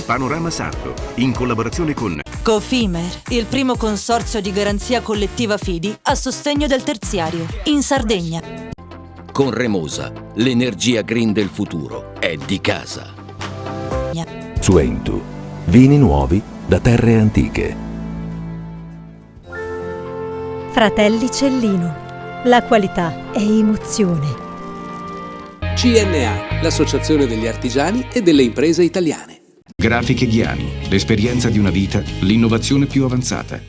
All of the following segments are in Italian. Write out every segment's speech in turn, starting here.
Panorama Sardo, in collaborazione con Cofimer, il primo consorzio di garanzia collettiva Fidi a sostegno del terziario, in Sardegna. Con Remosa, l'energia green del futuro è di casa. Suentu, vini nuovi da terre antiche. Fratelli Cellino, la qualità è emozione. CNA, l'associazione degli artigiani e delle imprese italiane. Grafiche Ghiani, l'esperienza di una vita, l'innovazione più avanzata.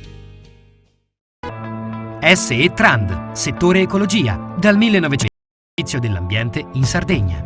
SE Trand, settore ecologia, dal 1900 servizio dell'ambiente in Sardegna.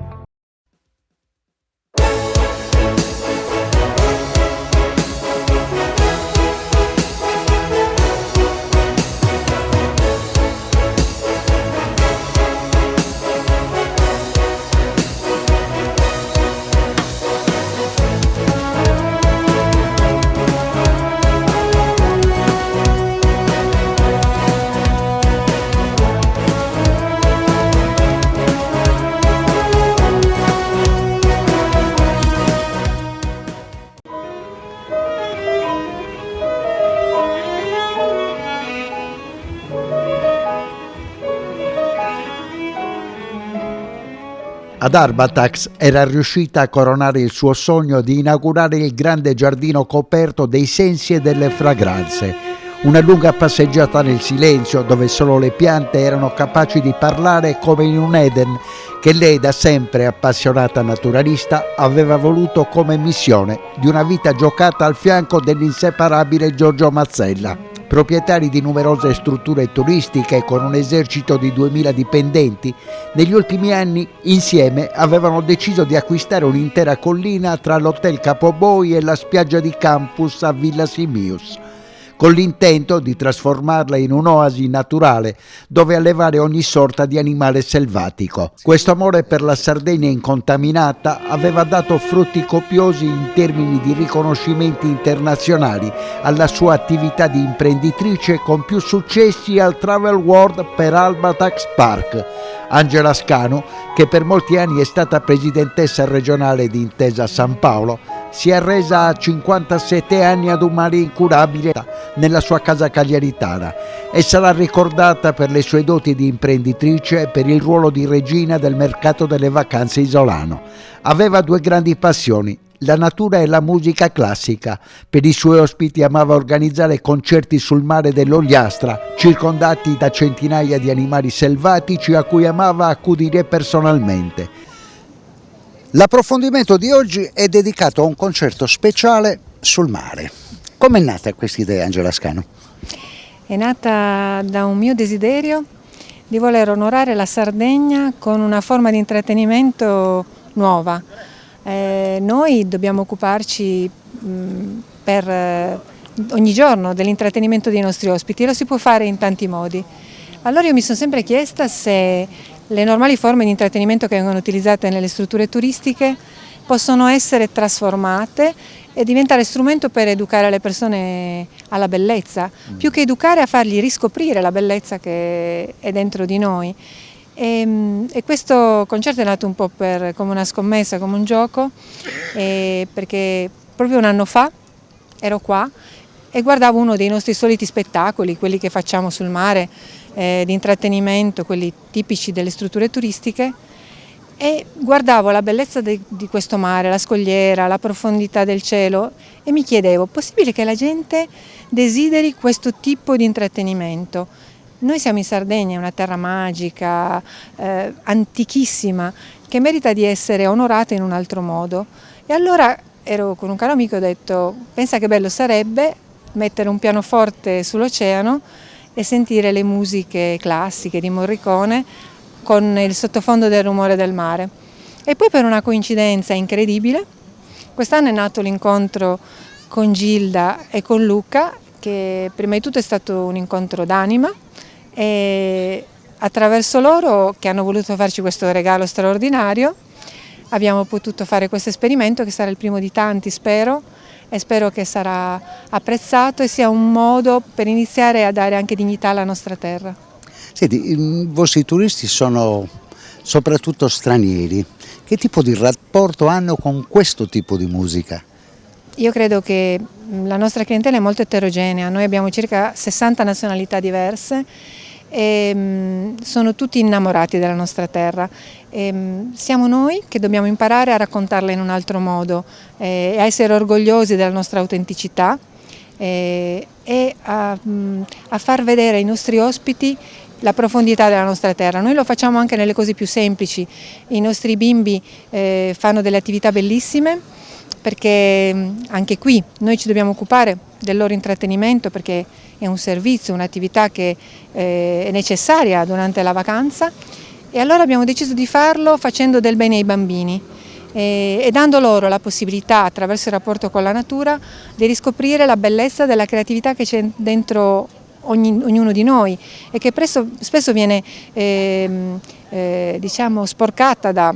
Ad Arbatax era riuscita a coronare il suo sogno di inaugurare il grande giardino coperto dei sensi e delle fragranze. Una lunga passeggiata nel silenzio dove solo le piante erano capaci di parlare come in un Eden che lei, da sempre appassionata naturalista, aveva voluto come missione di una vita giocata al fianco dell'inseparabile Giorgio Mazzella. Proprietari di numerose strutture turistiche con un esercito di 2000 dipendenti, negli ultimi anni insieme avevano deciso di acquistare un'intera collina tra l'Hotel Capoboi e la spiaggia di campus a Villa Simius, con l'intento di trasformarla in un'oasi naturale dove allevare ogni sorta di animale selvatico. Questo amore per la Sardegna incontaminata aveva dato frutti copiosi in termini di riconoscimenti internazionali alla sua attività di imprenditrice, con più successi al Travel World per Arbatax Park. Angela Scanu, che per molti anni è stata presidentessa regionale di Intesa San Paolo, si è arresa a 57 anni ad un mare incurabile nella sua casa cagliaritana e sarà ricordata per le sue doti di imprenditrice e per il ruolo di regina del mercato delle vacanze isolano. Aveva due grandi passioni: la natura e la musica classica. Per i suoi ospiti amava organizzare concerti sul mare dell'Ogliastra, circondati da centinaia di animali selvatici a cui amava accudire personalmente. L'approfondimento di oggi è dedicato a un concerto speciale sul mare. Com'è nata questa idea, Angela Scanu? È nata da un mio desiderio di voler onorare la Sardegna con una forma di intrattenimento nuova. Noi dobbiamo occuparci per ogni giorno dell'intrattenimento dei nostri ospiti e lo si può fare in tanti modi. Allora io mi sono sempre chiesta se le normali forme di intrattenimento che vengono utilizzate nelle strutture turistiche possono essere trasformate e diventare strumento per educare le persone alla bellezza, più che educare, a fargli riscoprire la bellezza che è dentro di noi. E questo concerto è nato un po' come una scommessa, come un gioco, perché proprio un anno fa ero qua e guardavo uno dei nostri soliti spettacoli, quelli che facciamo sul mare, di intrattenimento, quelli tipici delle strutture turistiche, e guardavo la bellezza di questo mare, la scogliera, la profondità del cielo, e mi chiedevo: possibile che la gente desideri questo tipo di intrattenimento? Noi siamo in Sardegna, una terra magica, antichissima, che merita di essere onorata in un altro modo. E allora ero con un caro amico e ho detto: pensa che bello sarebbe mettere un pianoforte sull'oceano e sentire le musiche classiche di Morricone con il sottofondo del rumore del mare. E poi, per una coincidenza incredibile, quest'anno è nato l'incontro con Gilda e con Luca, che prima di tutto è stato un incontro d'anima, e attraverso loro, che hanno voluto farci questo regalo straordinario, abbiamo potuto fare questo esperimento che sarà il primo di tanti, spero, e spero che sarà apprezzato e sia un modo per iniziare a dare anche dignità alla nostra terra. Senti, i vostri turisti sono soprattutto stranieri. Che tipo di rapporto hanno con questo tipo di musica? Io credo che la nostra clientela è molto eterogenea, noi abbiamo circa 60 nazionalità diverse e sono tutti innamorati della nostra terra. Siamo noi che dobbiamo imparare a raccontarla in un altro modo, a essere orgogliosi della nostra autenticità e a far vedere ai nostri ospiti la profondità della nostra terra. Noi lo facciamo anche nelle cose più semplici, i nostri bimbi fanno delle attività bellissime, perché anche qui noi ci dobbiamo occupare del loro intrattenimento, perché è un servizio, un'attività che è necessaria durante la vacanza, e allora abbiamo deciso di farlo facendo del bene ai bambini e dando loro la possibilità, attraverso il rapporto con la natura, di riscoprire la bellezza della creatività che c'è dentro ognuno di noi e che spesso viene diciamo sporcata da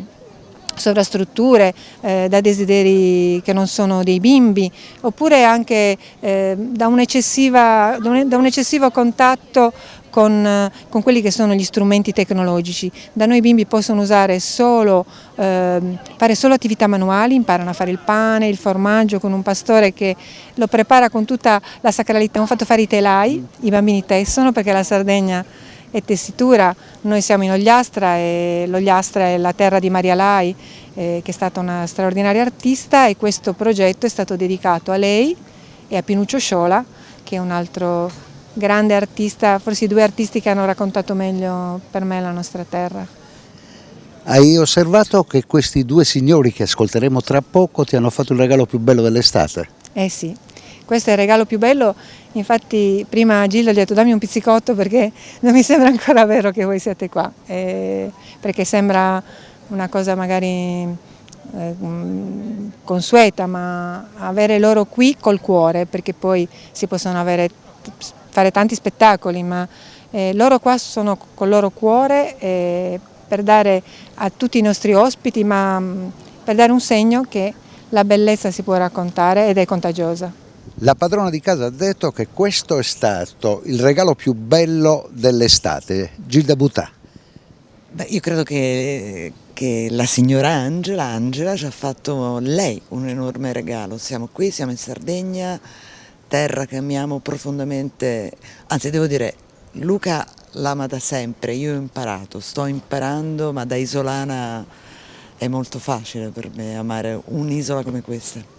sovrastrutture, da desideri che non sono dei bimbi, oppure anche da un eccessivo contatto con quelli che sono gli strumenti tecnologici. Da noi i bimbi possono usare fare solo attività manuali, imparano a fare il pane, il formaggio con un pastore che lo prepara con tutta la sacralità. Abbiamo fatto fare i telai, i bambini tessono, perché la Sardegna è tessitura, noi siamo in Ogliastra e l'Ogliastra è la terra di Maria Lai, che è stata una straordinaria artista, e questo progetto è stato dedicato a lei e a Pinuccio Sciola, che è un altro grande artista, forse i due artisti che hanno raccontato meglio per me la nostra terra. Hai osservato che questi due signori che ascolteremo tra poco ti hanno fatto il regalo più bello dell'estate? Eh sì, questo è il regalo più bello, infatti prima a Gildo gli ho detto dammi un pizzicotto perché non mi sembra ancora vero che voi siete qua, perché sembra una cosa magari consueta, ma avere loro qui col cuore, perché poi si possono fare tanti spettacoli, ma loro qua sono col loro cuore per dare a tutti i nostri ospiti, ma per dare un segno che la bellezza si può raccontare ed è contagiosa. La padrona di casa ha detto che questo è stato il regalo più bello dell'estate. Gilda Butà. Beh, io credo che la signora Angela ci ha fatto lei un enorme regalo. Siamo qui, siamo in Sardegna, terra che amiamo profondamente, anzi devo dire, Luca l'ama da sempre, io ho imparato, sto imparando, ma da isolana è molto facile per me amare un'isola come questa.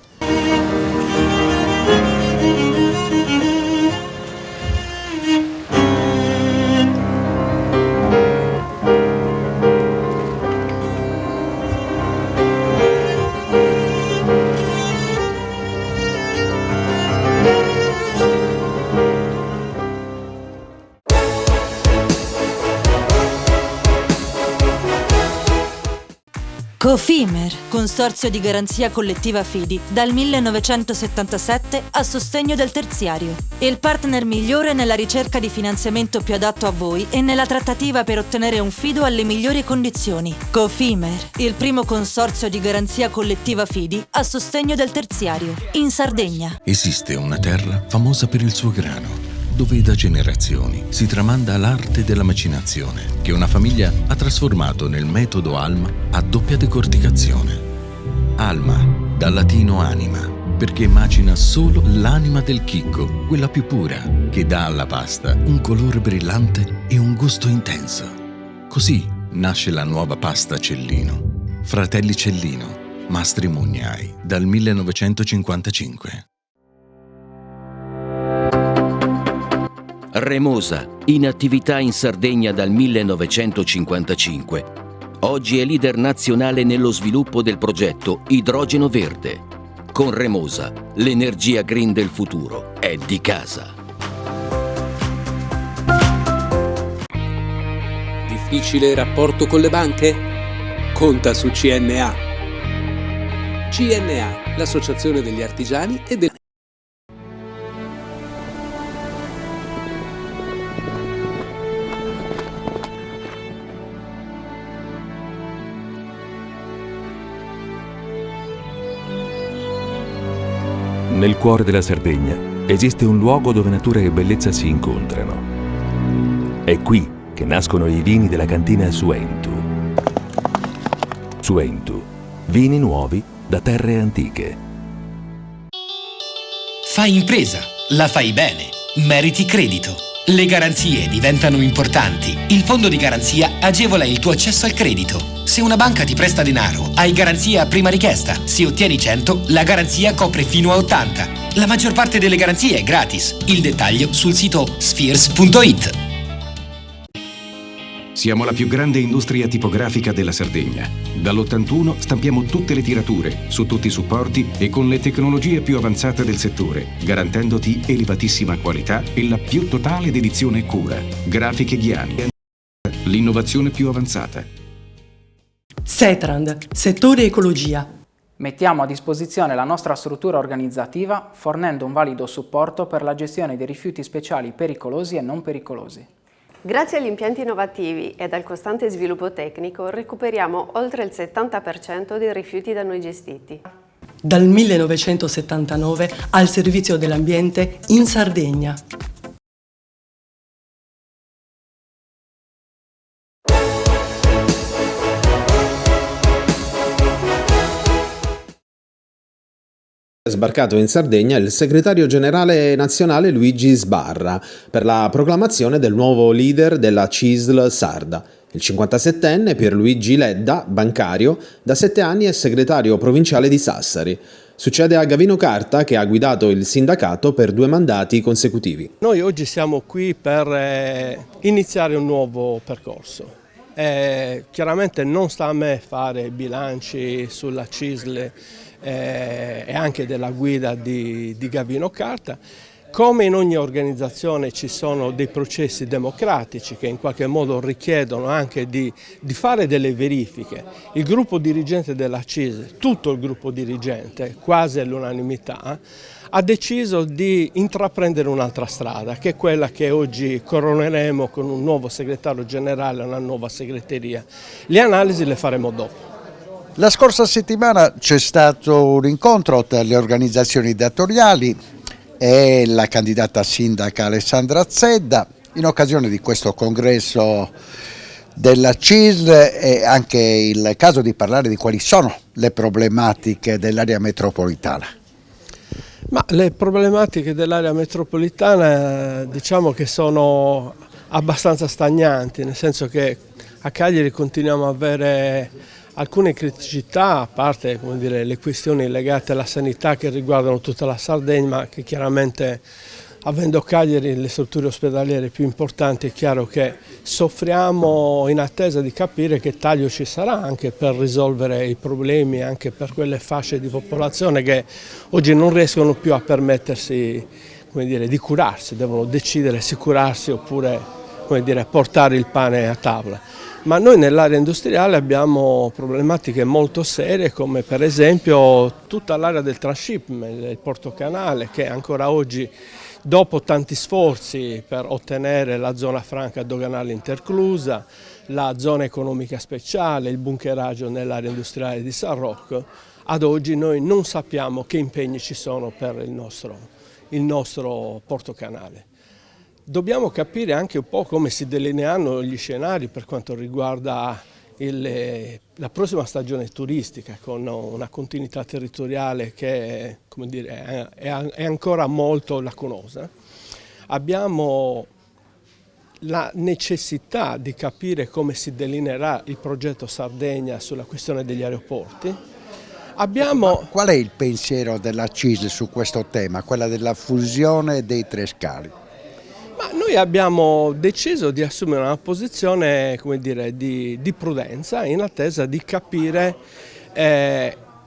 Cofimer, consorzio di garanzia collettiva Fidi, dal 1977 a sostegno del terziario. Il partner migliore nella ricerca di finanziamento più adatto a voi e nella trattativa per ottenere un fido alle migliori condizioni. Cofimer, il primo consorzio di garanzia collettiva Fidi a sostegno del terziario, in Sardegna. Esiste una terra famosa per il suo grano, dove da generazioni si tramanda l'arte della macinazione, che una famiglia ha trasformato nel metodo Alma a doppia decorticazione. Alma, dal latino anima, perché macina solo l'anima del chicco, quella più pura, che dà alla pasta un colore brillante e un gusto intenso. Così nasce la nuova pasta Cellino. Fratelli Cellino, Mastri Mugnai, dal 1955. Remosa, in attività in Sardegna dal 1955. Oggi è leader nazionale nello sviluppo del progetto Idrogeno Verde. Con Remosa, l'energia green del futuro è di casa. Difficile rapporto con le banche? Conta su CNA. CNA, l'associazione degli artigiani e del... Nel cuore della Sardegna esiste un luogo dove natura e bellezza si incontrano. È qui che nascono i vini della cantina Suentu. Suentu, vini nuovi da terre antiche. Fai impresa, la fai bene, meriti credito. Le garanzie diventano importanti. Il fondo di garanzia agevola il tuo accesso al credito. Se una banca ti presta denaro, hai garanzia a prima richiesta. Se ottieni 100, la garanzia copre fino a 80. La maggior parte delle garanzie è gratis. Il dettaglio sul sito spheres.it. Siamo la più grande industria tipografica della Sardegna. Dall'81 stampiamo tutte le tirature, su tutti i supporti e con le tecnologie più avanzate del settore, garantendoti elevatissima qualità e la più totale dedizione e cura. Grafiche Ghiani. L'innovazione più avanzata. Setrand, settore ecologia. Mettiamo a disposizione la nostra struttura organizzativa fornendo un valido supporto per la gestione dei rifiuti speciali pericolosi e non pericolosi. Grazie agli impianti innovativi ed al costante sviluppo tecnico recuperiamo oltre il 70% dei rifiuti da noi gestiti. Dal 1979 al servizio dell'ambiente in Sardegna. È sbarcato in Sardegna il segretario generale nazionale Luigi Sbarra per la proclamazione del nuovo leader della CISL sarda. Il 57enne Pierluigi Ledda, bancario, da 7 anni è segretario provinciale di Sassari. Succede a Gavino Carta, che ha guidato il sindacato per 2 mandati consecutivi. Noi oggi siamo qui per iniziare un nuovo percorso. Chiaramente non sta a me fare bilanci sulla CISL e anche della guida di Gavino Carta. Come in ogni organizzazione ci sono dei processi democratici che in qualche modo richiedono anche di fare delle verifiche. Il gruppo dirigente della CISL, tutto il gruppo dirigente, quasi all'unanimità, ha deciso di intraprendere un'altra strada, che è quella che oggi coroneremo con un nuovo segretario generale e una nuova segreteria. Le analisi le faremo dopo. La scorsa settimana c'è stato un incontro tra le organizzazioni datoriali e la candidata sindaca Alessandra Zedda in occasione di questo congresso della CISL. È anche il caso di parlare di quali sono le problematiche dell'area metropolitana. Ma le problematiche dell'area metropolitana diciamo che sono abbastanza stagnanti, nel senso che a Cagliari continuiamo a avere alcune criticità, a parte le questioni legate alla sanità che riguardano tutta la Sardegna, ma che chiaramente, avendo Cagliari le strutture ospedaliere più importanti, è chiaro che soffriamo in attesa di capire che taglio ci sarà anche per risolvere i problemi, anche per quelle fasce di popolazione che oggi non riescono più a permettersi di curarsi, devono decidere se curarsi oppure portare il pane a tavola. Ma noi nell'area industriale abbiamo problematiche molto serie, come per esempio tutta l'area del transshipment, del porto canale, che ancora oggi, dopo tanti sforzi per ottenere la zona franca doganale interclusa, la zona economica speciale, il bunkeraggio nell'area industriale di San Rocco, ad oggi noi non sappiamo che impegni ci sono per il nostro porto canale. Dobbiamo capire anche un po' come si delineano gli scenari per quanto riguarda la prossima stagione turistica, con una continuità territoriale che è ancora molto lacunosa. Abbiamo la necessità di capire come si delineerà il progetto Sardegna sulla questione degli aeroporti. Qual è il pensiero della CISL su questo tema, quella della fusione dei 3 scali? Ma noi abbiamo deciso di assumere una posizione di prudenza in attesa di capire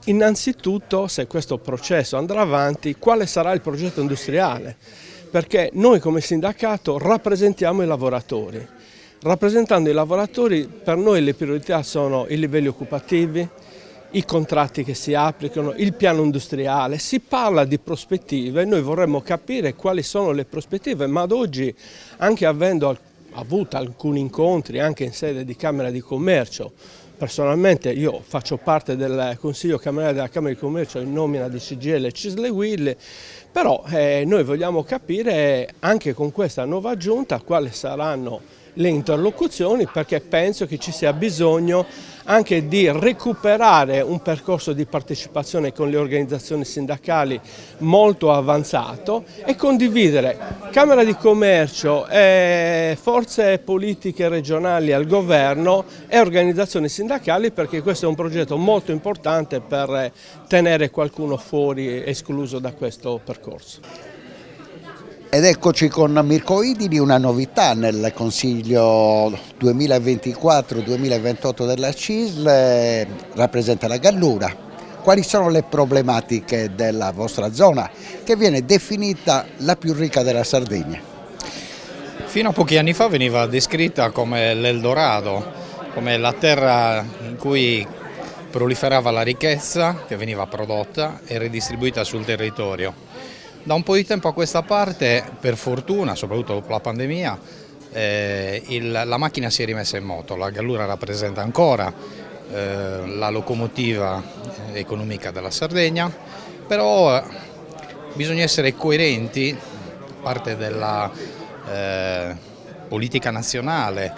innanzitutto, se questo processo andrà avanti, quale sarà il progetto industriale, perché noi come sindacato rappresentiamo i lavoratori. Rappresentando i lavoratori, per noi le priorità sono i livelli occupativi, i contratti che si applicano, il piano industriale. Si parla di prospettive, noi vorremmo capire quali sono le prospettive, ma ad oggi, anche avendo avuto alcuni incontri anche in sede di Camera di Commercio, personalmente io faccio parte del Consiglio Camerale della Camera di Commercio in nomina di CGIL, CISL e UIL, però noi vogliamo capire anche con questa nuova giunta quali saranno le interlocuzioni, perché penso che ci sia bisogno anche di recuperare un percorso di partecipazione con le organizzazioni sindacali molto avanzato e condividere Camera di Commercio, forze politiche regionali al governo e organizzazioni sindacali, perché questo è un progetto molto importante per tenere qualcuno fuori, escluso da questo percorso. Ed eccoci con Mirko Idili, una novità nel Consiglio 2024-2028 della CISL, rappresenta la Gallura. Quali sono le problematiche della vostra zona, che viene definita la più ricca della Sardegna? Fino a pochi anni fa veniva descritta come l'Eldorado, come la terra in cui proliferava la ricchezza che veniva prodotta e ridistribuita sul territorio. Da un po' di tempo a questa parte, per fortuna, soprattutto dopo la pandemia, la macchina si è rimessa in moto. La Gallura rappresenta ancora la locomotiva economica della Sardegna, però bisogna essere coerenti, parte della politica nazionale,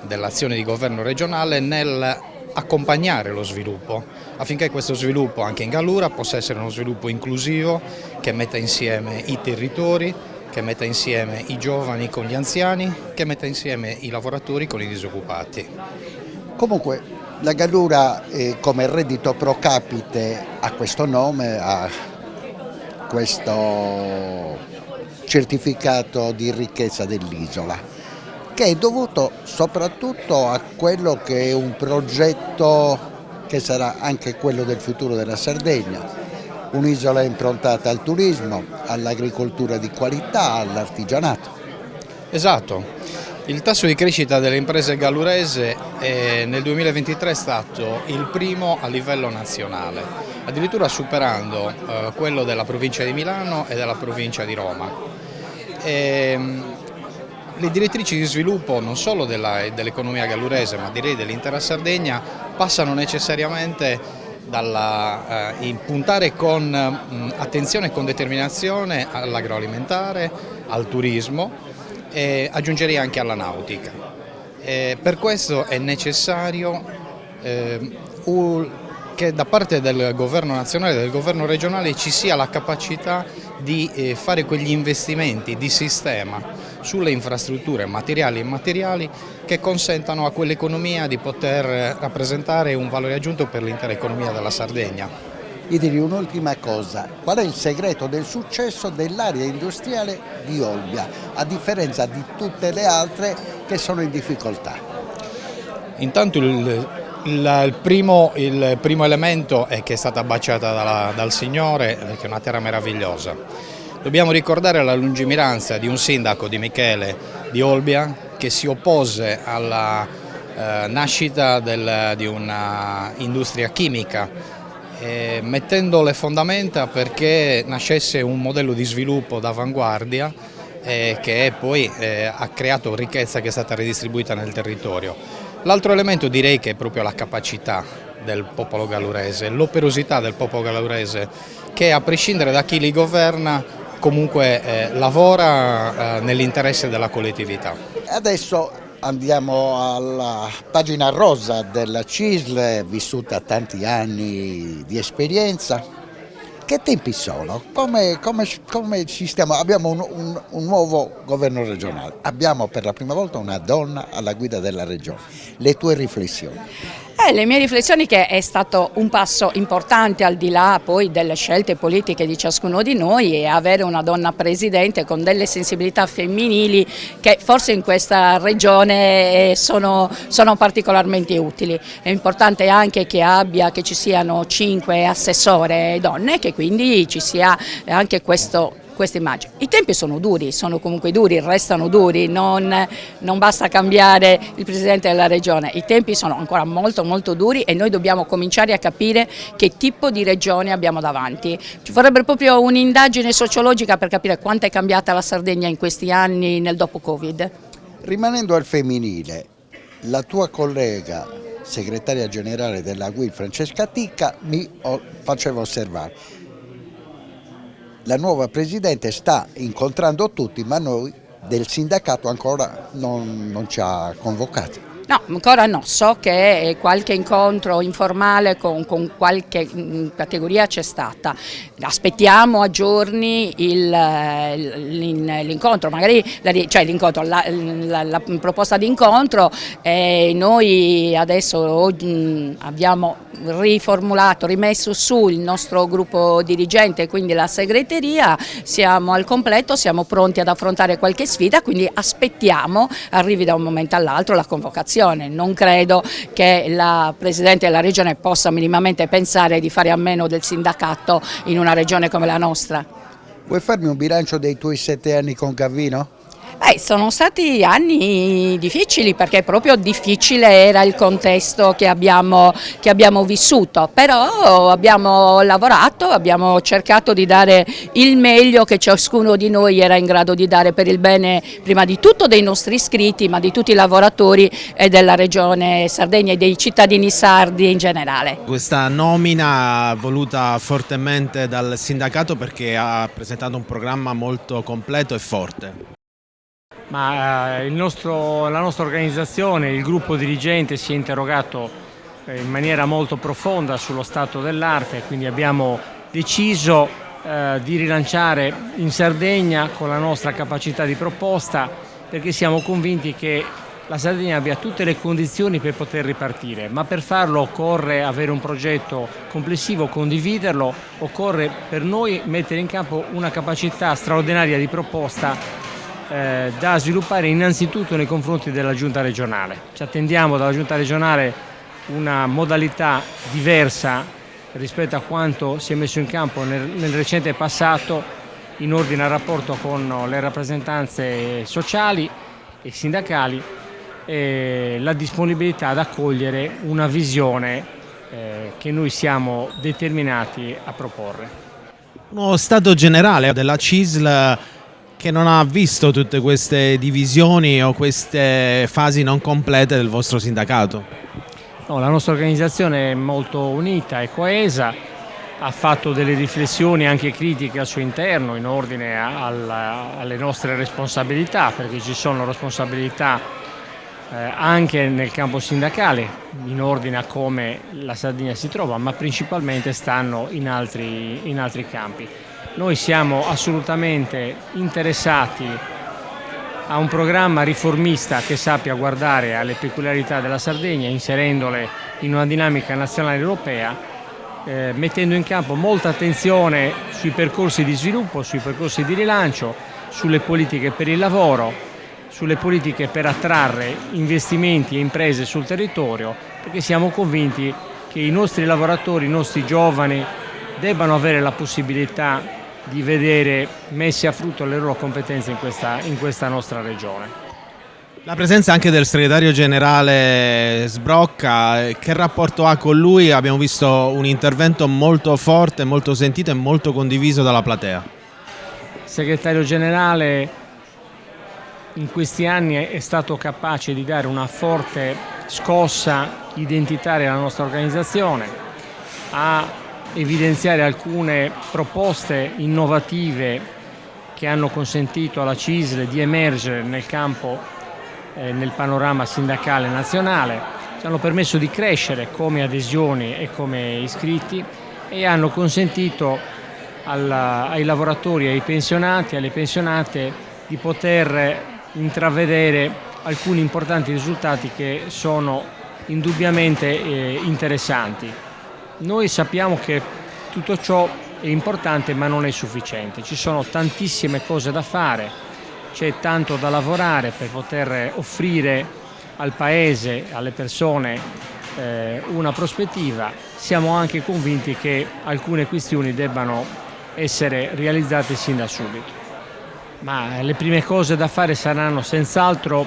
dell'azione di governo regionale, nel accompagnare lo sviluppo, affinché questo sviluppo anche in Gallura possa essere uno sviluppo inclusivo che metta insieme i territori, che metta insieme i giovani con gli anziani, che metta insieme i lavoratori con i disoccupati. Comunque la Gallura come reddito pro capite ha questo nome, ha questo certificato di ricchezza dell'isola, che è dovuto soprattutto a quello che è un progetto che sarà anche quello del futuro della Sardegna, un'isola improntata al turismo, all'agricoltura di qualità, all'artigianato. Esatto, il tasso di crescita delle imprese gallurese nel 2023 è stato il primo a livello nazionale, addirittura superando quello della provincia di Milano e della provincia di Roma. Le direttrici di sviluppo non solo dell'economia gallurese, ma direi dell'intera Sardegna, passano necessariamente dalla puntare con attenzione e con determinazione all'agroalimentare, al turismo e aggiungerei anche alla nautica. Per questo è necessario che da parte del governo nazionale e del governo regionale ci sia la capacità di fare quegli investimenti di sistema sulle infrastrutture materiali e immateriali che consentano a quell'economia di poter rappresentare un valore aggiunto per l'intera economia della Sardegna. Idili, un'ultima cosa, qual è il segreto del successo dell'area industriale di Olbia, a differenza di tutte le altre che sono in difficoltà? Intanto il primo elemento è che è stata baciata dal Signore, che è una terra meravigliosa. Dobbiamo ricordare la lungimiranza di un sindaco, di Michele di Olbia, che si oppose alla nascita di una industria chimica, mettendo le fondamenta perché nascesse un modello di sviluppo d'avanguardia che poi ha creato ricchezza che è stata ridistribuita nel territorio. L'altro elemento direi che è proprio la capacità del popolo gallurese, l'operosità del popolo gallurese, che a prescindere da chi li governa comunque lavora nell'interesse della collettività. Adesso andiamo alla pagina rosa della CISL, vissuta tanti anni di esperienza. Che tempi sono? Come ci stiamo? Abbiamo un nuovo governo regionale, abbiamo per la prima volta una donna alla guida della regione. Le tue riflessioni? Le mie riflessioni che è stato un passo importante al di là poi delle scelte politiche di ciascuno di noi e avere una donna presidente con delle sensibilità femminili che forse in questa regione sono particolarmente utili. È importante anche che ci siano 5 assessore donne, che quindi ci sia anche questa immagine. I tempi sono duri, sono comunque duri, restano duri, non basta cambiare il Presidente della Regione, i tempi sono ancora molto molto duri e noi dobbiamo cominciare a capire che tipo di regione abbiamo davanti. Ci vorrebbe proprio un'indagine sociologica per capire quanto è cambiata la Sardegna in questi anni nel dopo Covid. Rimanendo al femminile, la tua collega segretaria generale della UIL Francesca Ticca mi faceva osservare: la nuova Presidente sta incontrando tutti, ma noi del sindacato ancora non ci ha convocati. No, ancora no, so che qualche incontro informale con qualche categoria c'è stata. Aspettiamo a giorni l'incontro, magari la proposta di incontro. Noi adesso abbiamo rimesso su il nostro gruppo dirigente, quindi la segreteria, siamo al completo, siamo pronti ad affrontare qualche sfida, quindi aspettiamo arrivi da un momento all'altro la convocazione. Non credo che la Presidente della Regione possa minimamente pensare di fare a meno del sindacato in una regione come la nostra. Vuoi farmi un bilancio dei tuoi 7 anni con Gavino? Sono stati anni difficili, perché proprio difficile era il contesto che abbiamo vissuto, però abbiamo lavorato, abbiamo cercato di dare il meglio che ciascuno di noi era in grado di dare per il bene prima di tutto dei nostri iscritti, ma di tutti i lavoratori e della Regione Sardegna e dei cittadini sardi in generale. Questa nomina voluta fortemente dal sindacato perché ha presentato un programma molto completo e forte. Ma la nostra organizzazione, il gruppo dirigente si è interrogato in maniera molto profonda sullo stato dell'arte, quindi abbiamo deciso di rilanciare in Sardegna con la nostra capacità di proposta, perché siamo convinti che la Sardegna abbia tutte le condizioni per poter ripartire, ma per farlo occorre avere un progetto complessivo, condividerlo, occorre per noi mettere in campo una capacità straordinaria di proposta da sviluppare innanzitutto nei confronti della Giunta regionale. Ci attendiamo dalla Giunta regionale una modalità diversa rispetto a quanto si è messo in campo nel recente passato in ordine al rapporto con le rappresentanze sociali e sindacali, e la disponibilità ad accogliere una visione che noi siamo determinati a proporre. Uno stato generale della CISL che non ha visto tutte queste divisioni o queste fasi non complete del vostro sindacato? No, la nostra organizzazione è molto unita e coesa, ha fatto delle riflessioni anche critiche al suo interno in ordine alle nostre responsabilità, perché ci sono responsabilità anche nel campo sindacale in ordine a come la Sardegna si trova, ma principalmente stanno in altri campi. Noi siamo assolutamente interessati a un programma riformista che sappia guardare alle peculiarità della Sardegna, inserendole in una dinamica nazionale europea, mettendo in campo molta attenzione sui percorsi di sviluppo, sui percorsi di rilancio, sulle politiche per il lavoro, sulle politiche per attrarre investimenti e imprese sul territorio, perché siamo convinti che i nostri lavoratori, i nostri giovani debbano avere la possibilità di vedere messi a frutto le loro competenze in questa nostra regione. La presenza anche del segretario generale Sbrocca, che rapporto ha con lui? Abbiamo visto un intervento molto forte, molto sentito e molto condiviso dalla platea. Il segretario generale in questi anni è stato capace di dare una forte scossa identitaria alla nostra organizzazione, a evidenziare alcune proposte innovative che hanno consentito alla CISL di emergere nel campo, nel panorama sindacale nazionale, ci hanno permesso di crescere come adesioni e come iscritti e hanno consentito ai lavoratori, ai pensionati, alle pensionate di poter intravedere alcuni importanti risultati che sono indubbiamente interessanti. Noi sappiamo che tutto ciò è importante ma non è sufficiente, ci sono tantissime cose da fare, c'è tanto da lavorare per poter offrire al Paese, alle persone una prospettiva. Siamo anche convinti che alcune questioni debbano essere realizzate sin da subito. Ma le prime cose da fare saranno senz'altro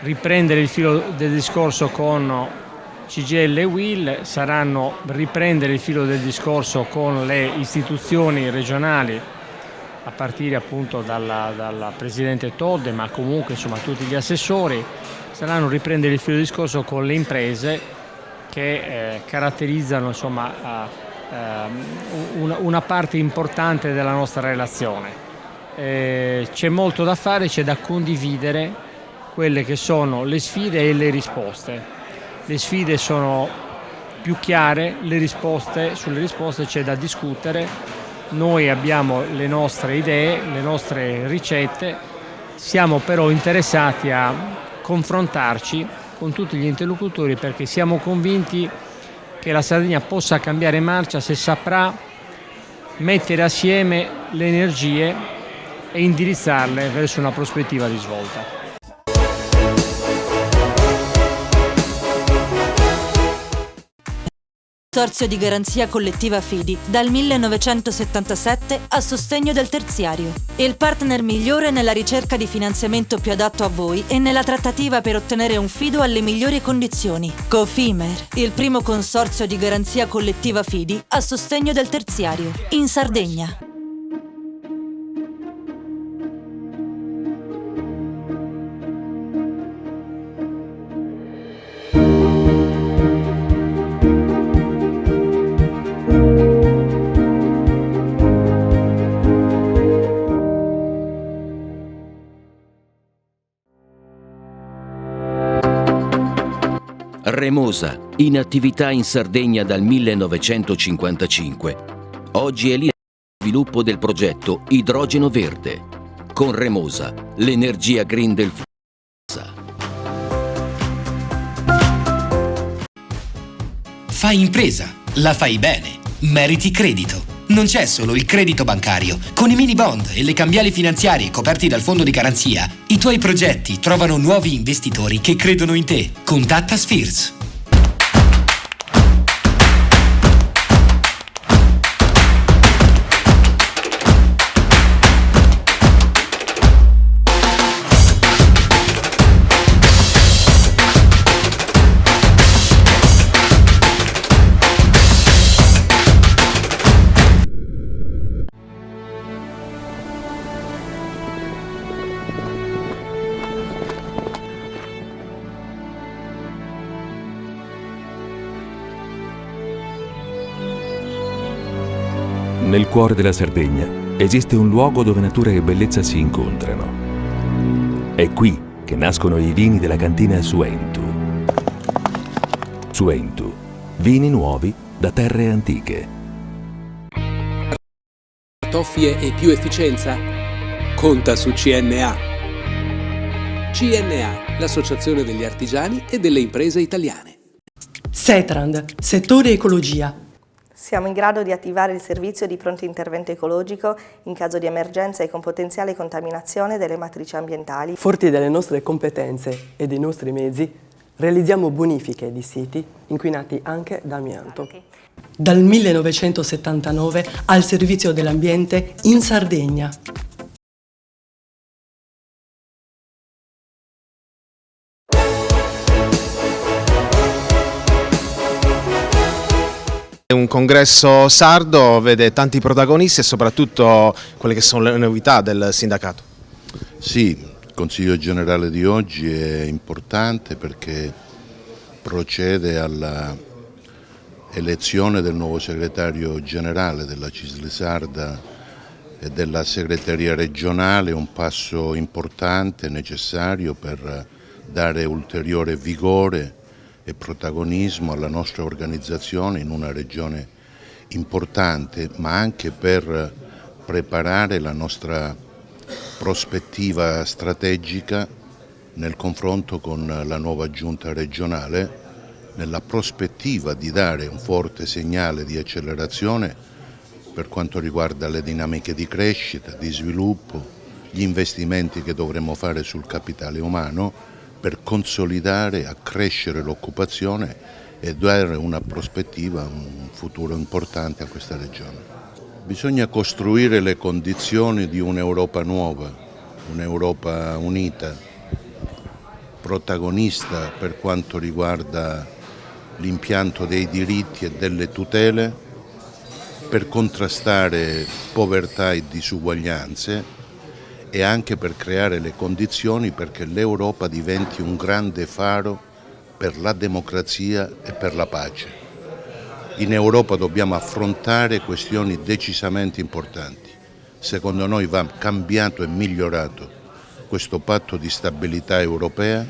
riprendere il filo del discorso con CGIL e UIL, saranno riprendere il filo del discorso con le istituzioni regionali, a partire appunto dalla Presidente Todde, ma comunque insomma tutti gli assessori, saranno riprendere il filo del discorso con le imprese che caratterizzano insomma una parte importante della nostra relazione. c'è molto da fare, c'è da condividere quelle che sono le sfide e le risposte. Le sfide sono più chiare, sulle risposte c'è da discutere. Noi abbiamo le nostre idee, le nostre ricette, siamo però interessati a confrontarci con tutti gli interlocutori perché siamo convinti che la Sardegna possa cambiare marcia se saprà mettere assieme le energie e indirizzarle verso una prospettiva di svolta. Consorzio di garanzia collettiva Fidi dal 1977 a sostegno del terziario. Il partner migliore nella ricerca di finanziamento più adatto a voi e nella trattativa per ottenere un fido alle migliori condizioni. Cofimer, il primo consorzio di garanzia collettiva Fidi a sostegno del terziario, in Sardegna. Remosa, in attività in Sardegna dal 1955. Oggi è leader di sviluppo del progetto Idrogeno Verde. Con Remosa, l'energia green del futuro. Fai impresa, la fai bene, meriti credito. Non c'è solo il credito bancario. Con i mini bond e le cambiali finanziarie coperti dal fondo di garanzia, i tuoi progetti trovano nuovi investitori che credono in te. Contatta Spheres. Nel cuore della Sardegna esiste un luogo dove natura e bellezza si incontrano. È qui che nascono i vini della cantina Suentu. Suentu, vini nuovi da terre antiche. Toffie e più efficienza? Conta su CNA. CNA, l'associazione degli artigiani e delle imprese italiane. Setrand, settore ecologia. Siamo in grado di attivare il servizio di pronto intervento ecologico in caso di emergenza e con potenziale contaminazione delle matrici ambientali. Forti delle nostre competenze e dei nostri mezzi, realizziamo bonifiche di siti inquinati anche da amianto. Dal 1979 al servizio dell'ambiente in Sardegna. Un congresso sardo vede tanti protagonisti e soprattutto quelle che sono le novità del sindacato. Sì, il Consiglio Generale di oggi è importante perché procede alla elezione del nuovo segretario generale della CISL Sarda e della segreteria regionale, un passo importante, necessario per dare ulteriore vigore e protagonismo alla nostra organizzazione in una regione importante, ma anche per preparare la nostra prospettiva strategica nel confronto con la nuova giunta regionale, nella prospettiva di dare un forte segnale di accelerazione per quanto riguarda le dinamiche di crescita, di sviluppo, gli investimenti che dovremo fare sul capitale umano, per consolidare, accrescere l'occupazione e dare una prospettiva, un futuro importante a questa regione. Bisogna costruire le condizioni di un'Europa nuova, un'Europa unita, protagonista per quanto riguarda l'impianto dei diritti e delle tutele, per contrastare povertà e disuguaglianze, e anche per creare le condizioni perché l'Europa diventi un grande faro per la democrazia e per la pace. In Europa dobbiamo affrontare questioni decisamente importanti, secondo noi va cambiato e migliorato questo patto di stabilità europea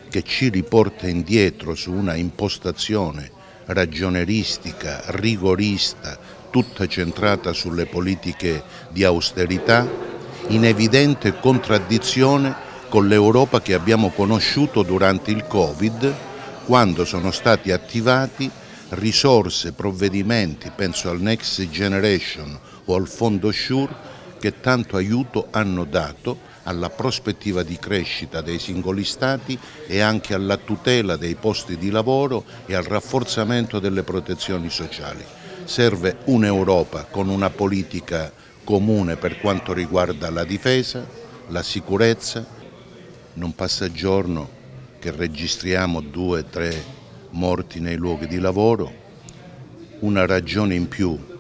che ci riporta indietro su una impostazione ragioneristica, rigorista, tutta centrata sulle politiche di austerità, in evidente contraddizione con l'Europa che abbiamo conosciuto durante il Covid, quando sono stati attivati risorse, provvedimenti, penso al Next Generation o al Fondo SURE, che tanto aiuto hanno dato alla prospettiva di crescita dei singoli Stati e anche alla tutela dei posti di lavoro e al rafforzamento delle protezioni sociali. Serve un'Europa con una politica comune per quanto riguarda la difesa, la sicurezza. Non passa giorno che registriamo 2-3 morti nei luoghi di lavoro, una ragione in più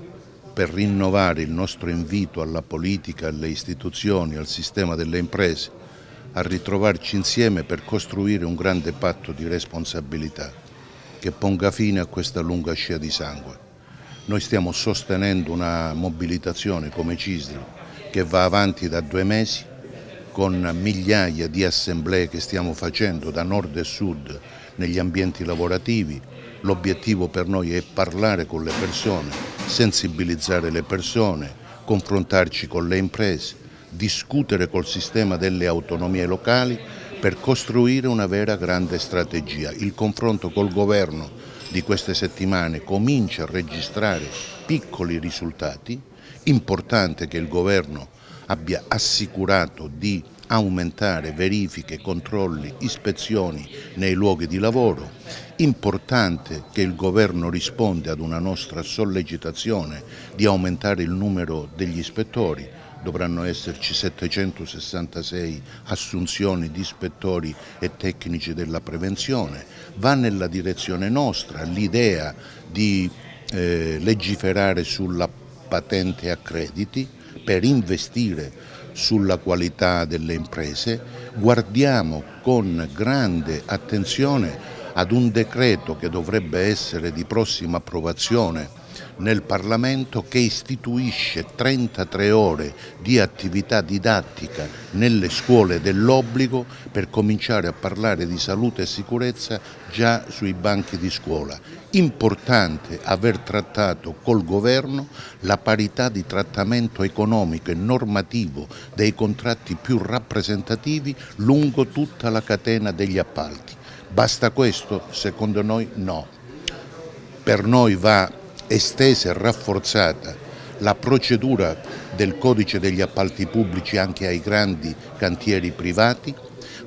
per rinnovare il nostro invito alla politica, alle istituzioni, al sistema delle imprese, a ritrovarci insieme per costruire un grande patto di responsabilità che ponga fine a questa lunga scia di sangue. Noi stiamo sostenendo una mobilitazione come CISL che va avanti da 2 mesi con migliaia di assemblee che stiamo facendo da nord e sud negli ambienti lavorativi. L'obiettivo per noi è parlare con le persone, sensibilizzare le persone, confrontarci con le imprese, discutere col sistema delle autonomie locali per costruire una vera grande strategia. Il confronto col governo di queste settimane comincia a registrare piccoli risultati. Importante che il governo abbia assicurato di aumentare verifiche, controlli, ispezioni nei luoghi di lavoro. Importante che il governo risponda ad una nostra sollecitazione di aumentare il numero degli ispettori. Dovranno esserci 766 assunzioni di ispettori e tecnici della prevenzione. Va nella direzione nostra l'idea di legiferare sulla patente a crediti per investire sulla qualità delle imprese. Guardiamo con grande attenzione ad un decreto che dovrebbe essere di prossima approvazione nel Parlamento, che istituisce 33 ore di attività didattica nelle scuole dell'obbligo per cominciare a parlare di salute e sicurezza già sui banchi di scuola. Importante aver trattato col governo la parità di trattamento economico e normativo dei contratti più rappresentativi lungo tutta la catena degli appalti. Basta questo? Secondo noi no. Per noi va estesa e rafforzata la procedura del codice degli appalti pubblici anche ai grandi cantieri privati.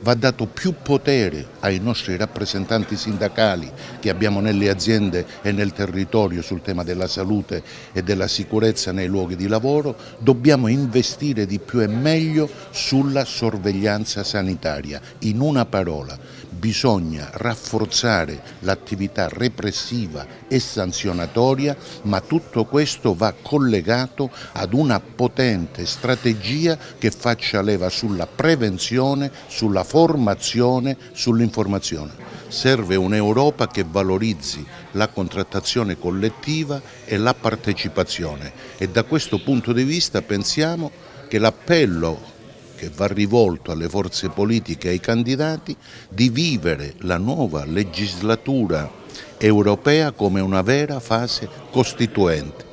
Va dato più potere ai nostri rappresentanti sindacali che abbiamo nelle aziende e nel territorio sul tema della salute e della sicurezza nei luoghi di lavoro. Dobbiamo investire di più e meglio sulla sorveglianza sanitaria. In una parola, bisogna rafforzare l'attività repressiva e sanzionatoria, ma tutto questo va collegato ad una potente strategia che faccia leva sulla prevenzione, sulla formazione, sull'informazione. Serve un'Europa che valorizzi la contrattazione collettiva e la partecipazione, e da questo punto di vista pensiamo che l'appello che va rivolto alle forze politiche e ai candidati di vivere la nuova legislatura europea come una vera fase costituente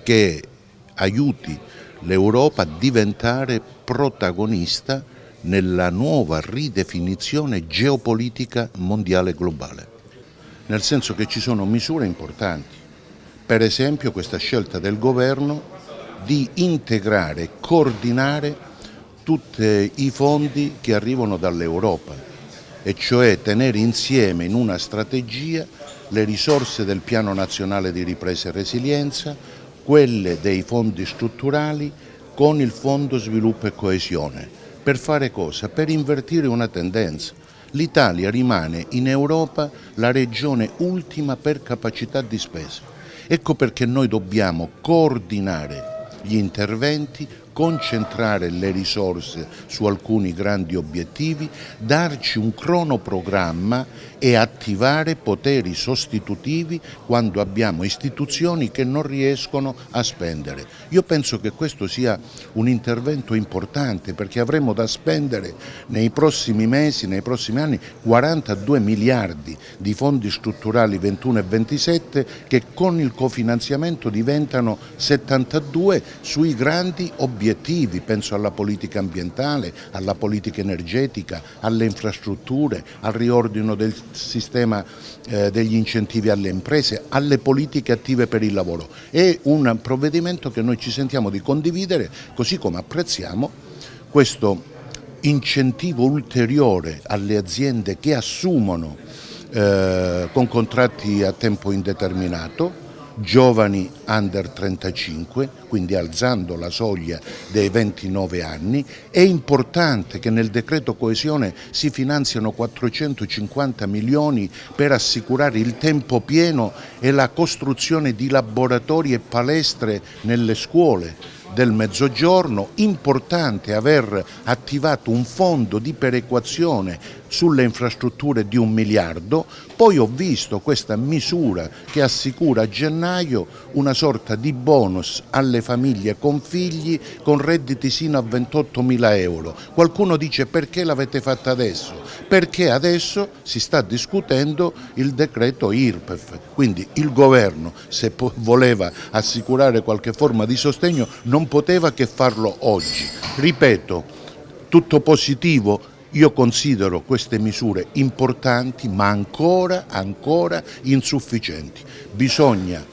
che aiuti l'Europa a diventare protagonista nella nuova ridefinizione geopolitica mondiale globale, nel senso che ci sono misure importanti, per esempio questa scelta del governo di integrare e coordinare tutti i fondi che arrivano dall'Europa, e cioè tenere insieme in una strategia le risorse del Piano Nazionale di Ripresa e Resilienza, quelle dei fondi strutturali con il Fondo Sviluppo e Coesione. Per fare cosa? Per invertire una tendenza. L'Italia rimane in Europa la regione ultima per capacità di spesa. Ecco perché noi dobbiamo coordinare gli interventi, concentrare le risorse su alcuni grandi obiettivi, darci un cronoprogramma e attivare poteri sostitutivi quando abbiamo istituzioni che non riescono a spendere. Io penso che questo sia un intervento importante, perché avremo da spendere nei prossimi mesi, nei prossimi anni 42 miliardi di fondi strutturali 21 e 27 che con il cofinanziamento diventano 72 sui grandi obiettivi. Penso alla politica ambientale, alla politica energetica, alle infrastrutture, al riordino del sistema degli incentivi alle imprese, alle politiche attive per il lavoro. È un provvedimento che noi ci sentiamo di condividere, così come apprezziamo questo incentivo ulteriore alle aziende che assumono con contratti a tempo indeterminato, giovani under 35, quindi alzando la soglia dei 29 anni. È importante che nel decreto coesione si finanziano 450 milioni per assicurare il tempo pieno e la costruzione di laboratori e palestre nelle scuole del Mezzogiorno. Importante aver attivato un fondo di perequazione sulle infrastrutture di 1 miliardo, poi ho visto questa misura che assicura a gennaio una sorta di bonus alle famiglie con figli con redditi sino a 28.000 euro. Qualcuno dice: perché l'avete fatta adesso? Perché adesso si sta discutendo il decreto IRPEF, quindi il governo, se voleva assicurare qualche forma di sostegno, non poteva che farlo oggi. Ripeto, tutto positivo. Io considero queste misure importanti, ma ancora insufficienti. Bisogna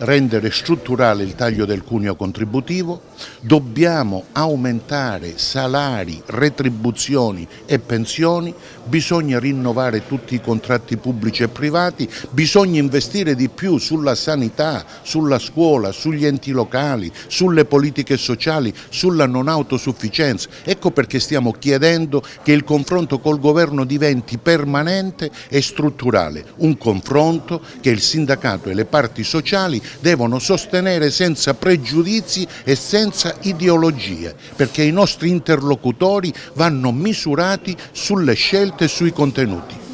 rendere strutturale il taglio del cuneo contributivo, dobbiamo aumentare salari, retribuzioni e pensioni, bisogna rinnovare tutti i contratti pubblici e privati, bisogna investire di più sulla sanità, sulla scuola, sugli enti locali, sulle politiche sociali, sulla non autosufficienza. Ecco perché stiamo chiedendo che il confronto col governo diventi permanente e strutturale, un confronto che il sindacato e le parti sociali devono sostenere senza pregiudizi e senza ideologie, perché i nostri interlocutori vanno misurati sulle scelte e sui contenuti.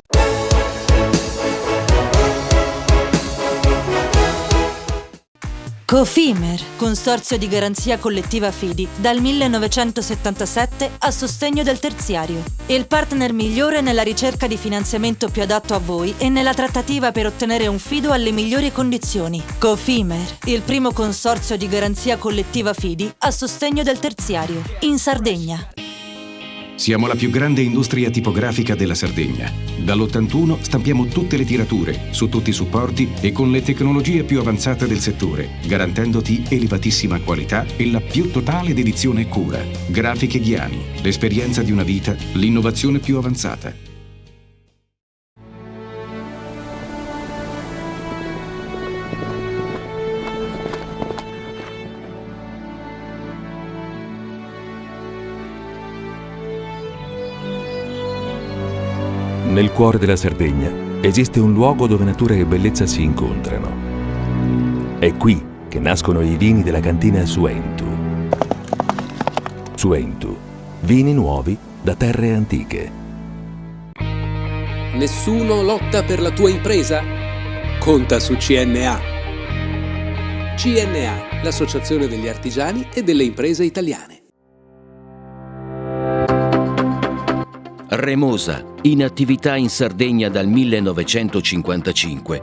Cofimer, Consorzio di Garanzia Collettiva Fidi, dal 1977 a sostegno del terziario. Il partner migliore nella ricerca di finanziamento più adatto a voi e nella trattativa per ottenere un fido alle migliori condizioni. Cofimer, il primo consorzio di garanzia collettiva Fidi a sostegno del terziario, in Sardegna. Siamo la più grande industria tipografica della Sardegna. Dall'81 stampiamo tutte le tirature, su tutti i supporti e con le tecnologie più avanzate del settore, garantendoti elevatissima qualità e la più totale dedizione e cura. Grafiche Ghiani, l'esperienza di una vita, l'innovazione più avanzata. Nel cuore della Sardegna esiste un luogo dove natura e bellezza si incontrano. È qui che nascono i vini della cantina Suentu. Suentu, vini nuovi da terre antiche. Nessuno lotta per la tua impresa? Conta su CNA. CNA, l'associazione degli artigiani e delle imprese italiane. Remosa, in attività in Sardegna dal 1955.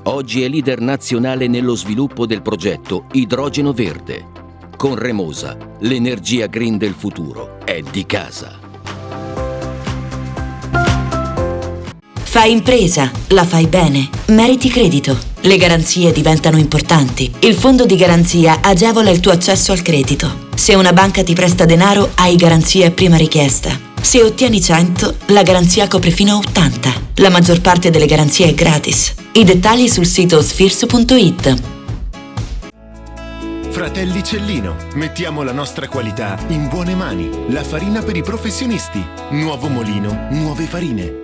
Oggi è leader nazionale nello sviluppo del progetto Idrogeno Verde. Con Remosa, l'energia green del futuro è di casa. Fai impresa, la fai bene, meriti credito. Le garanzie diventano importanti. Il fondo di garanzia agevola il tuo accesso al credito. Se una banca ti presta denaro, hai garanzia a prima richiesta. Se ottieni 100, la garanzia copre fino a 80. La maggior parte delle garanzie è gratis. I dettagli sul sito sfirso.it. Fratelli Cellino, mettiamo la nostra qualità in buone mani. La farina per i professionisti. Nuovo molino, nuove farine.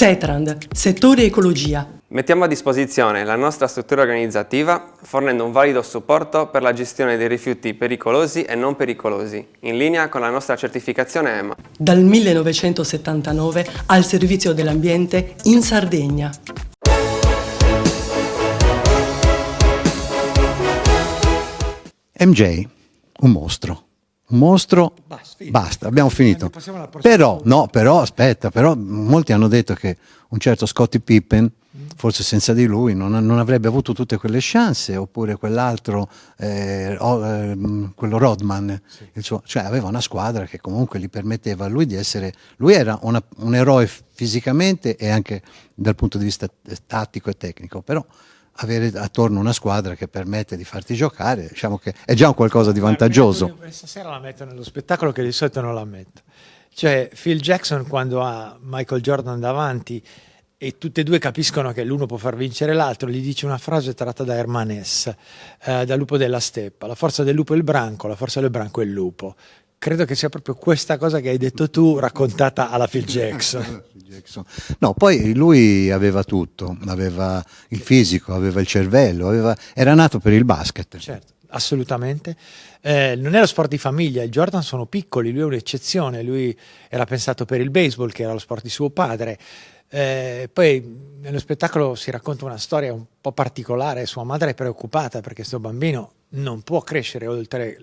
Setrand, settore ecologia. Mettiamo a disposizione la nostra struttura organizzativa fornendo un valido supporto per la gestione dei rifiuti pericolosi e non pericolosi, in linea con la nostra certificazione EMA. Dal 1979 al servizio dell'ambiente in Sardegna. MJ, un mostro. Un mostro, basta, abbiamo finito. Però molti hanno detto che un certo Scottie Pippen, forse senza di lui, non avrebbe avuto tutte quelle chance, oppure quell'altro, quello Rodman, cioè aveva una squadra che comunque gli permetteva a lui di essere, lui era un eroe fisicamente e anche dal punto di vista tattico e tecnico, però avere attorno una squadra che permette di farti giocare, diciamo che è già qualcosa di vantaggioso. Stasera la metto nello spettacolo che di solito non la metto. Cioè Phil Jackson, quando ha Michael Jordan davanti e tutti e due capiscono che l'uno può far vincere l'altro, gli dice una frase tratta da Herman Hesse, dal Lupo della Steppa: la forza del lupo è il branco, la forza del branco è il lupo. Credo che sia proprio questa cosa che hai detto tu raccontata alla Phil Jackson. No, poi lui aveva tutto, aveva il fisico, aveva il cervello, era nato per il basket. Certo, assolutamente. Non è lo sport di famiglia, i Jordan sono piccoli, lui è un'eccezione, lui era pensato per il baseball, che era lo sport di suo padre. Poi nello spettacolo si racconta una storia un po' particolare, sua madre è preoccupata perché questo bambino non può crescere oltre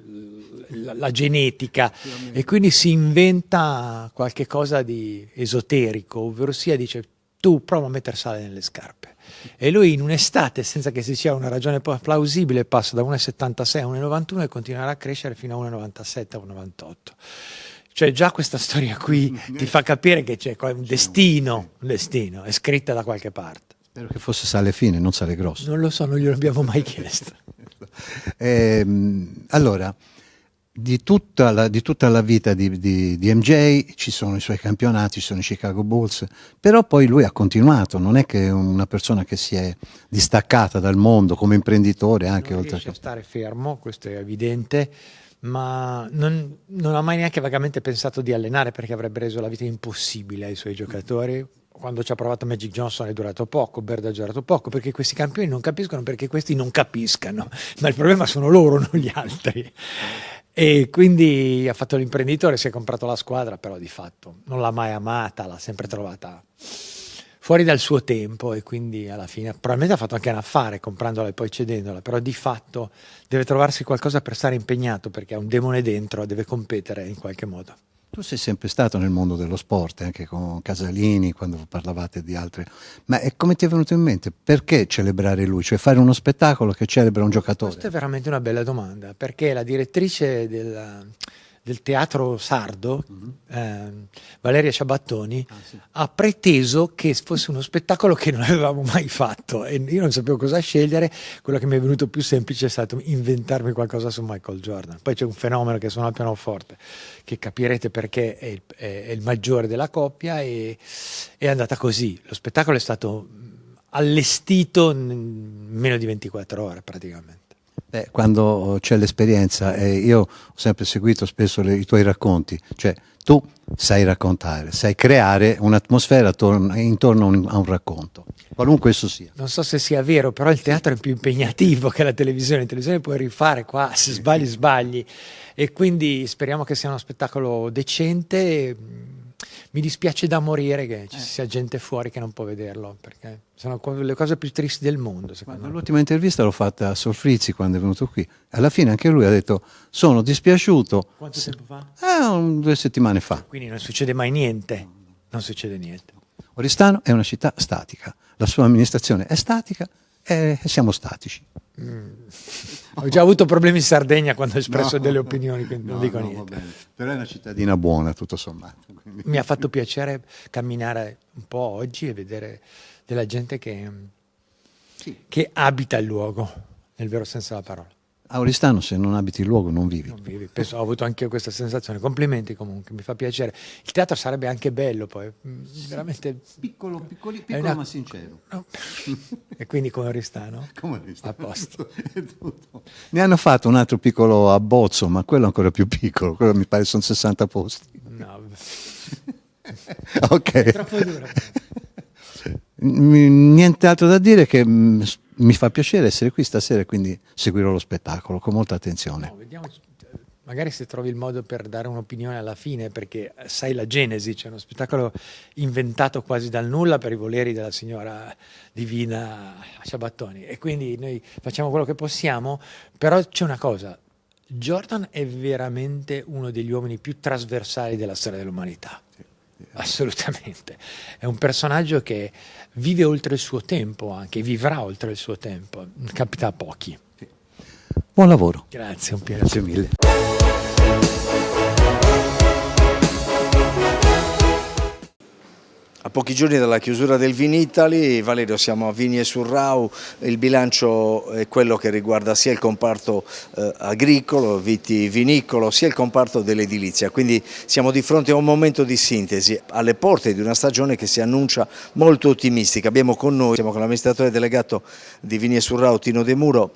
la genetica e quindi si inventa qualche cosa di esoterico, ovvero sia dice: tu prova a mettere sale nelle scarpe. E lui in un'estate, senza che si sia una ragione plausibile, passa da 1,76 a 1,91 e continuerà a crescere fino a 1,97 a 1,98. Cioè già questa storia qui ti fa capire che c'è un destino, è scritta da qualche parte. Spero che fosse sale fine, non sale grosso. Non lo so, non glielo abbiamo mai chiesto. Allora, di tutta la vita di MJ ci sono i suoi campionati, ci sono i Chicago Bulls, però poi lui ha continuato, non è che è una persona che si è distaccata dal mondo come imprenditore anche non oltre riesce a stare fermo, questo è evidente, ma non ha mai neanche vagamente pensato di allenare, perché avrebbe reso la vita impossibile ai suoi giocatori. Quando ci ha provato Magic Johnson è durato poco, Bird ha durato poco, perché questi campioni non capiscono perché questi non capiscano, ma il problema sono loro, non gli altri. E quindi ha fatto l'imprenditore, si è comprato la squadra, però di fatto non l'ha mai amata, l'ha sempre trovata fuori dal suo tempo, e quindi alla fine probabilmente ha fatto anche un affare comprandola e poi cedendola, però di fatto deve trovarsi qualcosa per stare impegnato, perché ha un demone dentro, deve competere in qualche modo. Tu sei sempre stato nel mondo dello sport, anche con Casalini, quando parlavate di altre, ma come ti è venuto in mente? Perché celebrare lui? Cioè fare uno spettacolo che celebra un giocatore? Questa è veramente una bella domanda, perché la direttrice del teatro sardo, Valeria Ciabattoni, ha preteso che fosse uno spettacolo che non avevamo mai fatto, e io non sapevo cosa scegliere. Quello che mi è venuto più semplice è stato inventarmi qualcosa su Michael Jordan. Poi c'è un fenomeno che suona al pianoforte, che capirete perché è il maggiore della coppia, e è andata così. Lo spettacolo è stato allestito in meno di 24 ore praticamente. Quando c'è l'esperienza, io ho sempre seguito spesso i tuoi racconti, cioè tu sai raccontare, sai creare un'atmosfera intorno a un racconto, qualunque esso sia. Non so se sia vero, però il teatro è più impegnativo che la televisione. In televisione puoi rifare qua, se sbagli, e quindi speriamo che sia uno spettacolo decente. Mi dispiace da morire che ci sia gente fuori che non può vederlo, perché sono le cose più tristi del mondo, secondo me. L'ultima intervista l'ho fatta a Solfrizzi quando è venuto qui. Alla fine anche lui ha detto: sono dispiaciuto. Quanto tempo fa? 2 settimane fa. Quindi non succede mai niente. Non succede niente. Oristano è una città statica, la sua amministrazione è statica e siamo statici. Ho già avuto problemi in Sardegna quando ho espresso delle opinioni, quindi non dico niente. Però è una cittadina buona, tutto sommato. Quindi. Mi ha fatto piacere camminare un po' oggi e vedere della gente che abita il luogo, nel vero senso della parola. A Oristano, se non abiti il luogo, non vivi. Non vivi. Ho avuto anche io questa sensazione. Complimenti comunque, mi fa piacere. Il teatro sarebbe anche bello poi, veramente piccolo ma sincero. No. E quindi come Oristano? Come Oristano. A posto. Ne hanno fatto un altro piccolo abbozzo, ma quello ancora più piccolo, quello mi pare sono 60 posti. No. Ok. È troppo duro. Niente altro da dire che mi fa piacere essere qui stasera e quindi seguirò lo spettacolo con molta attenzione. No, vediamo, magari se trovi il modo per dare un'opinione alla fine, perché sai la genesi, c'è uno spettacolo inventato quasi dal nulla per i voleri della signora Divina Ciabattoni, e quindi noi facciamo quello che possiamo, però c'è una cosa, Jordan è veramente uno degli uomini più trasversali della storia dell'umanità. Assolutamente, è un personaggio che vive oltre il suo tempo, anche vivrà oltre il suo tempo, capita a pochi. Buon lavoro. Grazie, un piacere. Grazie mille. A pochi giorni dalla chiusura del Vinitaly, Valerio, siamo a Vigni e Surrau, il bilancio è quello che riguarda sia il comparto agricolo, vitivinicolo, sia il comparto dell'edilizia, quindi siamo di fronte a un momento di sintesi, alle porte di una stagione che si annuncia molto ottimistica. Abbiamo con noi, siamo con l'amministratore delegato di Vigni e Surrau, Tino De Muro.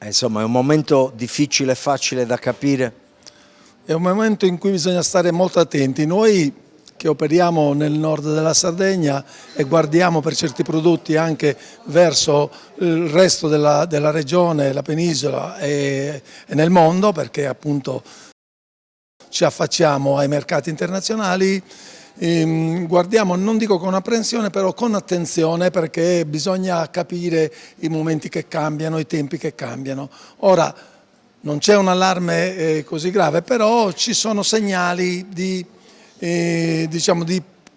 Insomma, è un momento difficile, facile da capire? È un momento in cui bisogna stare molto attenti. Noi che operiamo nel nord della Sardegna e guardiamo per certi prodotti anche verso il resto della regione, la penisola e nel mondo, perché appunto ci affacciamo ai mercati internazionali, guardiamo, non dico con apprensione, però con attenzione, perché bisogna capire i momenti che cambiano, i tempi che cambiano. Ora, non c'è un allarme così grave, però ci sono segnali di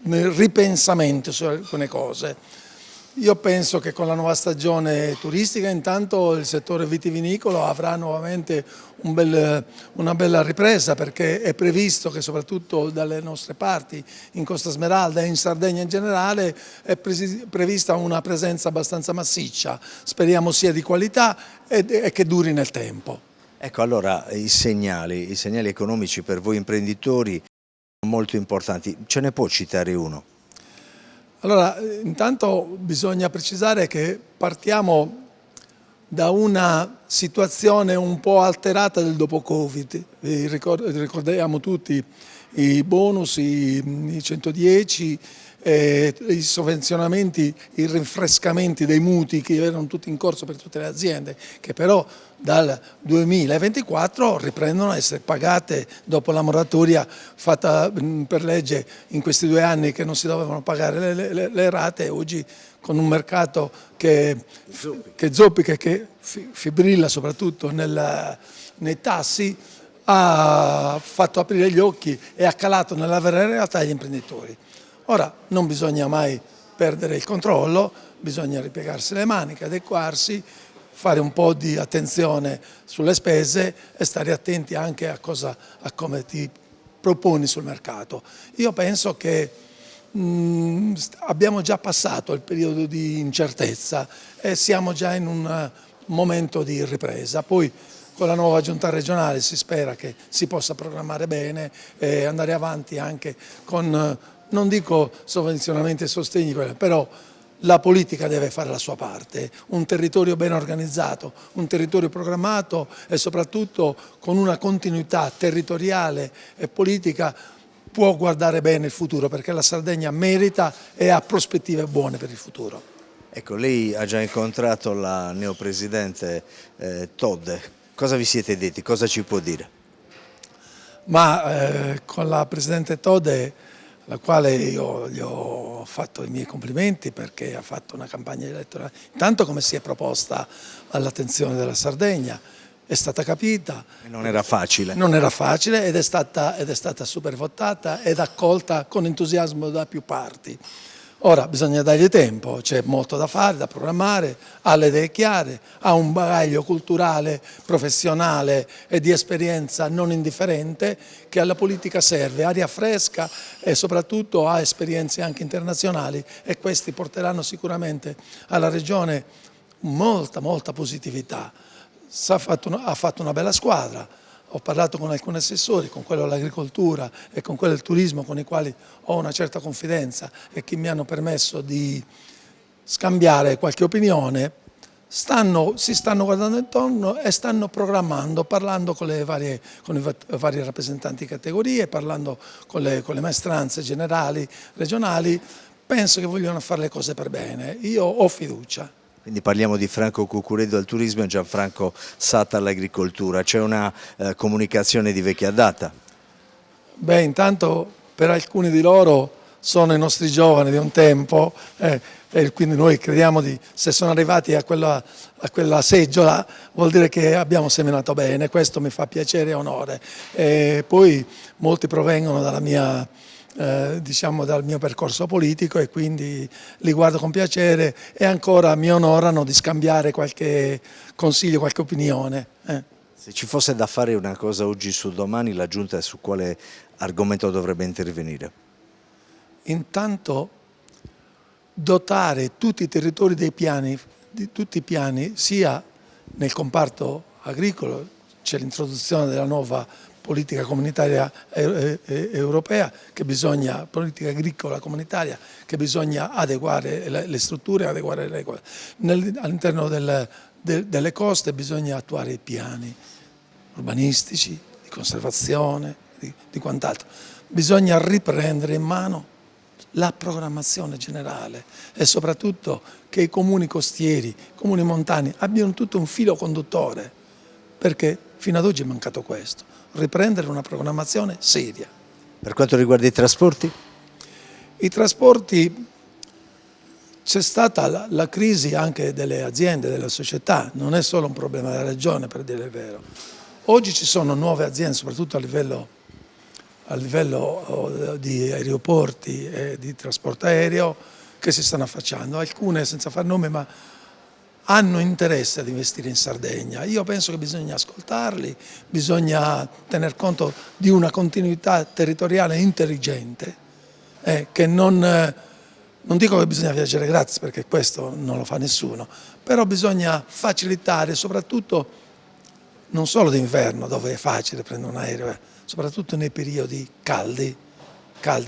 ripensamento su alcune cose. Io penso che con la nuova stagione turistica intanto il settore vitivinicolo avrà nuovamente una bella ripresa, perché è previsto che soprattutto dalle nostre parti, in Costa Smeralda e in Sardegna in generale, è prevista una presenza abbastanza massiccia. Speriamo sia di qualità e che duri nel tempo. Ecco, allora i segnali economici per voi imprenditori molto importanti, ce ne può citare uno? Allora, intanto bisogna precisare che partiamo da una situazione un po' alterata del dopo Covid. Ricordiamo tutti i bonus, i 110, i sovvenzionamenti, i rinfrescamenti dei mutui che erano tutti in corso per tutte le aziende, che però dal 2024 riprendono a essere pagate dopo la moratoria fatta per legge in questi 2 anni che non si dovevano pagare le rate. Oggi, con un mercato che zoppica e che fibrilla soprattutto nei tassi, ha fatto aprire gli occhi e ha calato nella vera realtà gli imprenditori. Ora, non bisogna mai perdere il controllo, bisogna ripiegarsi le maniche, adeguarsi, fare un po' di attenzione sulle spese e stare attenti anche a come ti proponi sul mercato. Io penso che abbiamo già passato il periodo di incertezza e siamo già in un momento di ripresa. Poi con la nuova giunta regionale si spera che si possa programmare bene e andare avanti anche con, non dico sovvenzionamenti e sostegni, però la politica deve fare la sua parte, un territorio ben organizzato, un territorio programmato e soprattutto con una continuità territoriale e politica può guardare bene il futuro, perché la Sardegna merita e ha prospettive buone per il futuro. Ecco, lei ha già incontrato la neopresidente Todde, cosa vi siete detti, cosa ci può dire? Ma con la presidente Todde, la quale io gli ho fatto i miei complimenti perché ha fatto una campagna elettorale, intanto come si è proposta all'attenzione della Sardegna, è stata capita. Non era facile. Non era facile ed è stata super votata ed accolta con entusiasmo da più parti. Ora bisogna dargli tempo, c'è molto da fare, da programmare, ha le idee chiare, ha un bagaglio culturale, professionale e di esperienza non indifferente che alla politica serve, aria fresca e soprattutto ha esperienze anche internazionali e questi porteranno sicuramente alla regione molta positività. Ha fatto una bella squadra. Ho parlato con alcuni assessori, con quello dell'agricoltura e con quello del turismo, con i quali ho una certa confidenza e che mi hanno permesso di scambiare qualche opinione. Si stanno guardando intorno e stanno programmando, parlando con i vari rappresentanti di categorie, parlando con le maestranze generali, regionali, penso che vogliono fare le cose per bene. Io ho fiducia. Quindi parliamo di Franco Cuccureddu al turismo e Gianfranco Satta all'agricoltura. C'è una comunicazione di vecchia data? Beh, intanto per alcuni di loro sono i nostri giovani di un tempo, e quindi noi crediamo se sono arrivati a quella seggiola vuol dire che abbiamo seminato bene, questo mi fa piacere e onore. E poi molti provengono dal mio percorso politico e quindi li guardo con piacere e ancora mi onorano di scambiare qualche consiglio, qualche opinione. Se ci fosse da fare una cosa oggi su domani, la Giunta su quale argomento dovrebbe intervenire? Intanto dotare tutti i territori dei piani, di tutti i piani, sia nel comparto agricolo, c'è l'introduzione della nuova politica comunitaria europea, politica agricola comunitaria, che bisogna adeguare le strutture, adeguare le regole. All'interno delle coste bisogna attuare i piani urbanistici, di conservazione, di quant'altro. Bisogna riprendere in mano la programmazione generale e soprattutto che i comuni costieri, i comuni montani abbiano tutto un filo conduttore, perché fino ad oggi è mancato questo, riprendere una programmazione seria. Per quanto riguarda i trasporti? I trasporti, c'è stata la crisi anche delle aziende, delle società, non è solo un problema della regione, per dire il vero. Oggi ci sono nuove aziende, soprattutto a livello di aeroporti e di trasporto aereo, che si stanno affacciando. Alcune, senza far nome, ma hanno interesse ad investire in Sardegna. Io penso che bisogna ascoltarli, bisogna tener conto di una continuità territoriale intelligente, che non dico che bisogna viaggiare gratis, perché questo non lo fa nessuno, però bisogna facilitare, soprattutto non solo d'inverno, dove è facile prendere un aereo, soprattutto nei periodi caldi,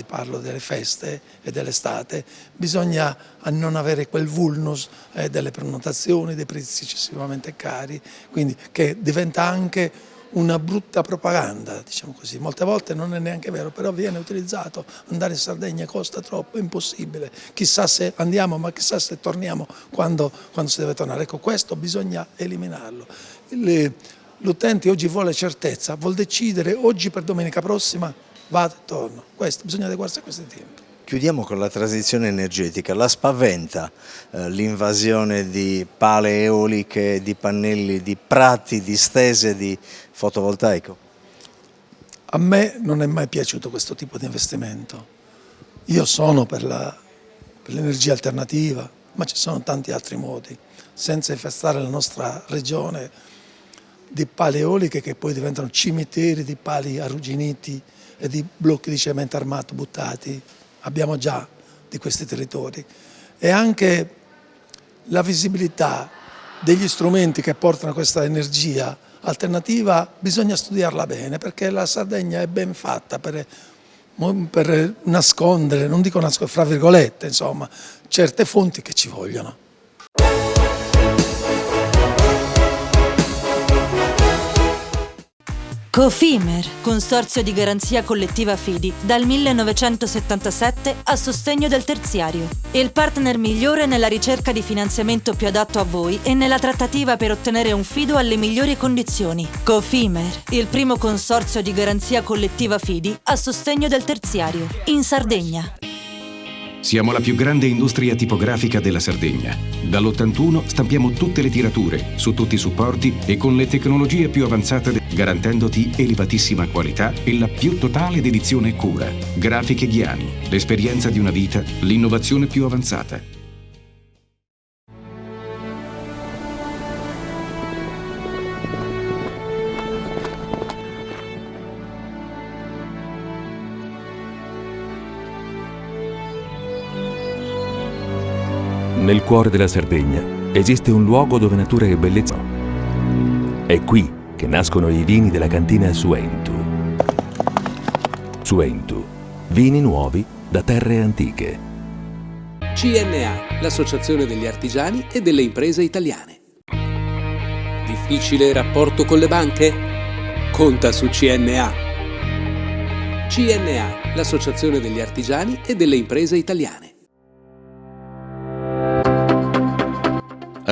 parlo delle feste e dell'estate, bisogna non avere quel vulnus delle prenotazioni, dei prezzi eccessivamente cari, quindi che diventa anche una brutta propaganda, diciamo così. Molte volte non è neanche vero, però viene utilizzato. Andare in Sardegna costa troppo, è impossibile. Chissà se andiamo, ma chissà se torniamo quando si deve tornare. Ecco, questo bisogna eliminarlo. L'utente oggi vuole certezza, vuol decidere oggi per domenica prossima vado e torno. Bisogna adeguarsi a questi tempi. Chiudiamo con la transizione energetica. La spaventa l'invasione di pale eoliche, di pannelli, di prati, di stese, di fotovoltaico? A me non è mai piaciuto questo tipo di investimento. Io sono per l'energia alternativa, ma ci sono tanti altri modi, senza infestare la nostra regione di pale eoliche che poi diventano cimiteri di pali arrugginiti e di blocchi di cemento armato buttati. Abbiamo già di questi territori. E anche la visibilità degli strumenti che portano questa energia alternativa bisogna studiarla bene, perché la Sardegna è ben fatta per nascondere, non dico nascondere, fra virgolette, insomma, certe fonti che ci vogliono. Cofimer, consorzio di garanzia collettiva Fidi, dal 1977 a sostegno del terziario. Il partner migliore nella ricerca di finanziamento più adatto a voi e nella trattativa per ottenere un fido alle migliori condizioni. Cofimer, il primo consorzio di garanzia collettiva Fidi a sostegno del terziario, in Sardegna. Siamo la più grande industria tipografica della Sardegna. Dall'81 stampiamo tutte le tirature, su tutti i supporti e con le tecnologie più avanzate, garantendoti elevatissima qualità e la più totale dedizione e cura. Grafiche Ghiani, l'esperienza di una vita, l'innovazione più avanzata. Nel cuore della Sardegna esiste un luogo dove natura e bellezza. È qui che nascono i vini della cantina Suentu. Suentu, vini nuovi da terre antiche. CNA, l'associazione degli artigiani e delle imprese italiane. Difficile rapporto con le banche? Conta su CNA. CNA, l'associazione degli artigiani e delle imprese italiane.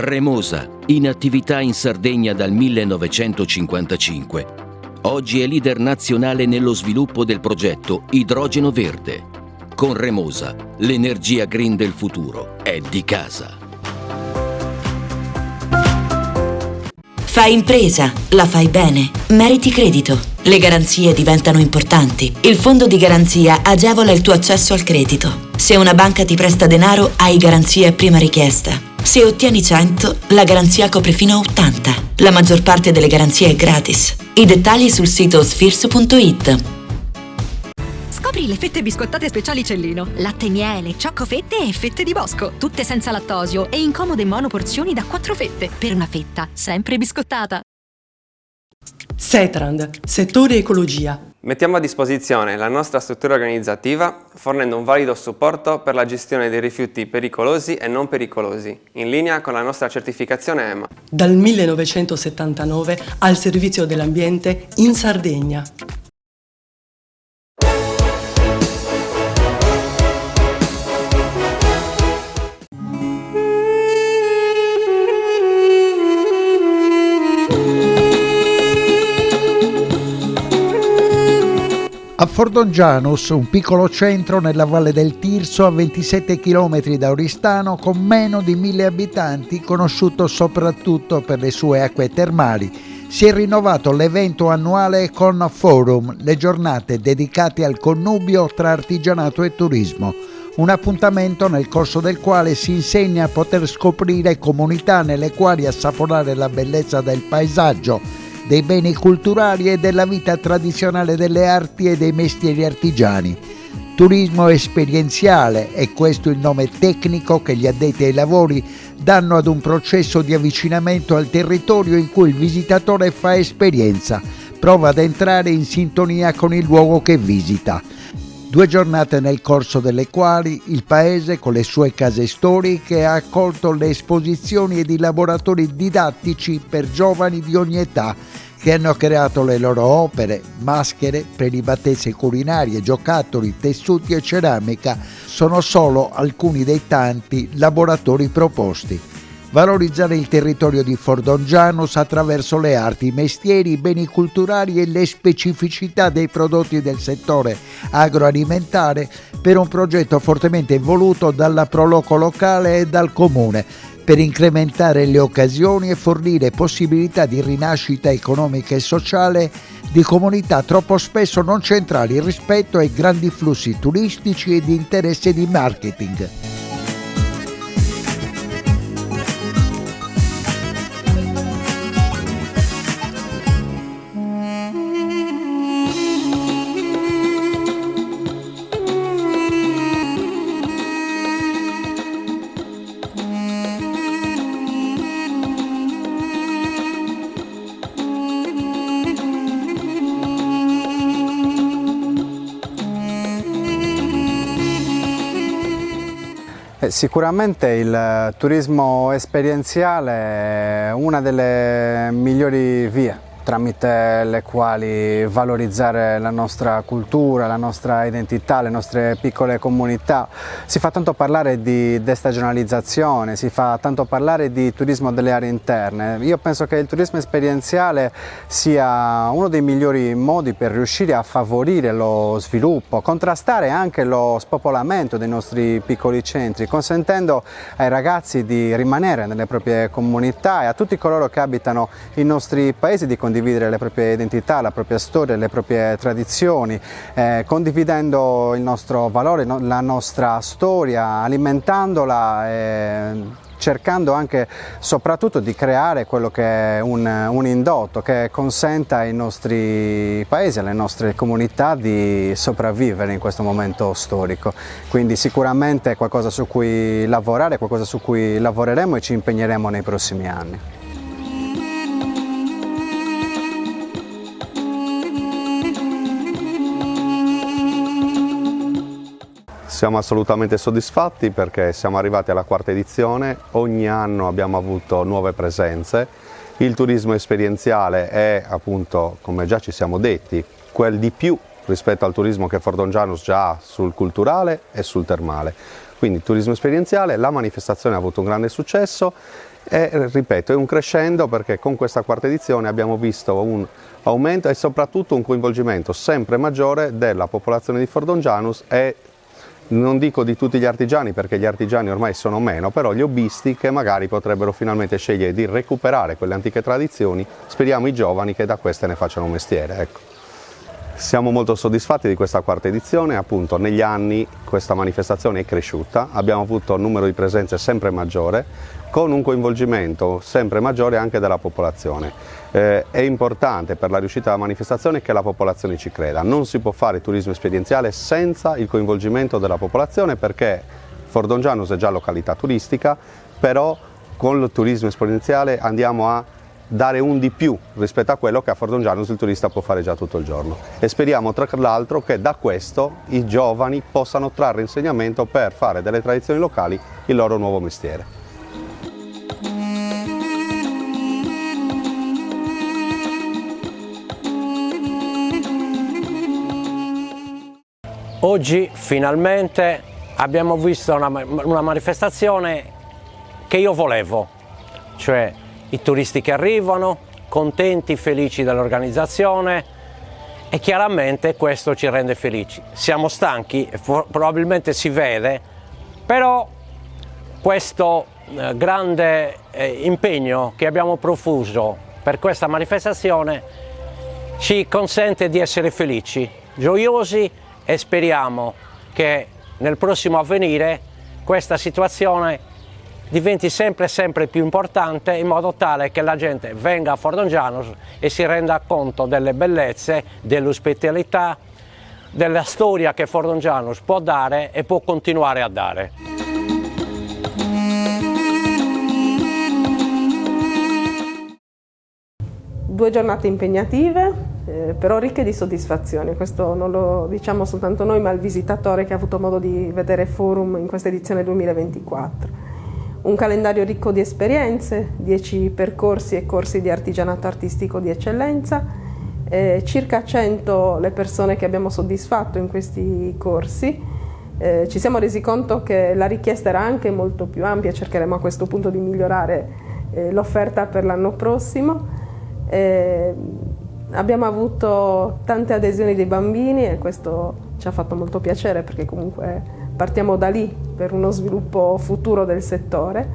Remosa, in attività in Sardegna dal 1955. Oggi è leader nazionale nello sviluppo del progetto Idrogeno Verde. Con Remosa, l'energia green del futuro è di casa. Fai impresa, la fai bene, meriti credito. Le garanzie diventano importanti. Il fondo di garanzia agevola il tuo accesso al credito. Se una banca ti presta denaro, hai garanzia a prima richiesta. Se ottieni 100, la garanzia copre fino a 80. La maggior parte delle garanzie è gratis. I dettagli sul sito sfirso.it. Scopri le fette biscottate speciali Cellino. Latte miele, ciocco-fette e fette di bosco. Tutte senza lattosio e in comode monoporzioni da 4 fette. Per una fetta sempre biscottata. Setrand, settore ecologia. Mettiamo a disposizione la nostra struttura organizzativa fornendo un valido supporto per la gestione dei rifiuti pericolosi e non pericolosi, in linea con la nostra certificazione EMA. Dal 1979 al servizio dell'ambiente in Sardegna. A Fordongianus, un piccolo centro nella valle del Tirso a 27 km da Oristano con meno di 1000 abitanti, conosciuto soprattutto per le sue acque termali, si è rinnovato l'evento annuale Con Forum, le giornate dedicate al connubio tra artigianato e turismo. Un appuntamento nel corso del quale si insegna a poter scoprire comunità nelle quali assaporare la bellezza del paesaggio, dei beni culturali e della vita tradizionale delle arti e dei mestieri artigiani. Turismo esperienziale è questo il nome tecnico che gli addetti ai lavori danno ad un processo di avvicinamento al territorio in cui il visitatore fa esperienza, prova ad entrare in sintonia con il luogo che visita. 2 giornate nel corso delle quali il paese, con le sue case storiche, ha accolto le esposizioni ed i laboratori didattici per giovani di ogni età che hanno creato le loro opere, maschere, prelibatezze culinarie, giocattoli, tessuti e ceramica sono solo alcuni dei tanti laboratori proposti. Valorizzare il territorio di Fordongianus attraverso le arti, i mestieri, i beni culturali e le specificità dei prodotti del settore agroalimentare per un progetto fortemente voluto dalla Proloco locale e dal Comune per incrementare le occasioni e fornire possibilità di rinascita economica e sociale di comunità troppo spesso non centrali rispetto ai grandi flussi turistici e di interesse di marketing. Sicuramente il turismo esperienziale è una delle migliori vie tramite le quali valorizzare la nostra cultura, la nostra identità, le nostre piccole comunità. Si fa tanto parlare di destagionalizzazione, si fa tanto parlare di turismo delle aree interne. Io penso che il turismo esperienziale sia uno dei migliori modi per riuscire a favorire lo sviluppo, contrastare anche lo spopolamento dei nostri piccoli centri, consentendo ai ragazzi di rimanere nelle proprie comunità e a tutti coloro che abitano i nostri paesi di condividere le proprie identità, la propria storia, le proprie tradizioni, condividendo il nostro valore, la nostra storia, alimentandola, cercando anche soprattutto di creare quello che è un indotto che consenta ai nostri paesi, alle nostre comunità di sopravvivere in questo momento storico. Quindi sicuramente è qualcosa su cui lavorare, qualcosa su cui lavoreremo e ci impegneremo nei prossimi anni. Siamo assolutamente soddisfatti perché siamo arrivati alla 4ª edizione, ogni anno abbiamo avuto nuove presenze, il turismo esperienziale è appunto, come già ci siamo detti, quel di più rispetto al turismo che Fordongianus già ha sul culturale e sul termale. Quindi turismo esperienziale, la manifestazione ha avuto un grande successo E ripeto, è un crescendo perché con questa quarta edizione abbiamo visto un aumento e soprattutto un coinvolgimento sempre maggiore della popolazione di Fordongianus e non dico di tutti gli artigiani perché gli artigiani ormai sono meno, però gli hobbisti che magari potrebbero finalmente scegliere di recuperare quelle antiche tradizioni, speriamo i giovani che da queste ne facciano un mestiere. Ecco. Siamo molto soddisfatti di questa quarta edizione, appunto negli anni questa manifestazione è cresciuta, abbiamo avuto un numero di presenze sempre maggiore, con un coinvolgimento sempre maggiore anche della popolazione. È importante per la riuscita della manifestazione che la popolazione ci creda, non si può fare turismo esperienziale senza il coinvolgimento della popolazione perché Fordongianus è già località turistica, però con il turismo esperienziale andiamo a dare un di più rispetto a quello che a Fordongianus il turista può fare già tutto il giorno e speriamo tra l'altro che da questo i giovani possano trarre insegnamento per fare delle tradizioni locali il loro nuovo mestiere. Oggi finalmente abbiamo visto una manifestazione che io volevo, cioè i turisti che arrivano, contenti, felici dell'organizzazione e chiaramente questo ci rende felici. Siamo stanchi, probabilmente si vede, però questo grande impegno che abbiamo profuso per questa manifestazione ci consente di essere felici, gioiosi e speriamo che nel prossimo avvenire questa situazione diventi sempre più importante in modo tale che la gente venga a Fordongianus e si renda conto delle bellezze, dell'ospitalità, della storia che Fordongianus può dare e può continuare a dare. Due giornate impegnative, però ricche di soddisfazioni. Questo non lo diciamo soltanto noi, ma il visitatore che ha avuto modo di vedere Forum in questa edizione 2024. Un calendario ricco di esperienze, 10 percorsi e corsi di artigianato artistico di eccellenza, circa 100 le persone che abbiamo soddisfatto in questi corsi. Ci siamo resi conto che la richiesta era anche molto più ampia, cercheremo a questo punto di migliorare l'offerta per l'anno prossimo. Abbiamo avuto tante adesioni dei bambini e questo ci ha fatto molto piacere perché comunque partiamo da lì per uno sviluppo futuro del settore.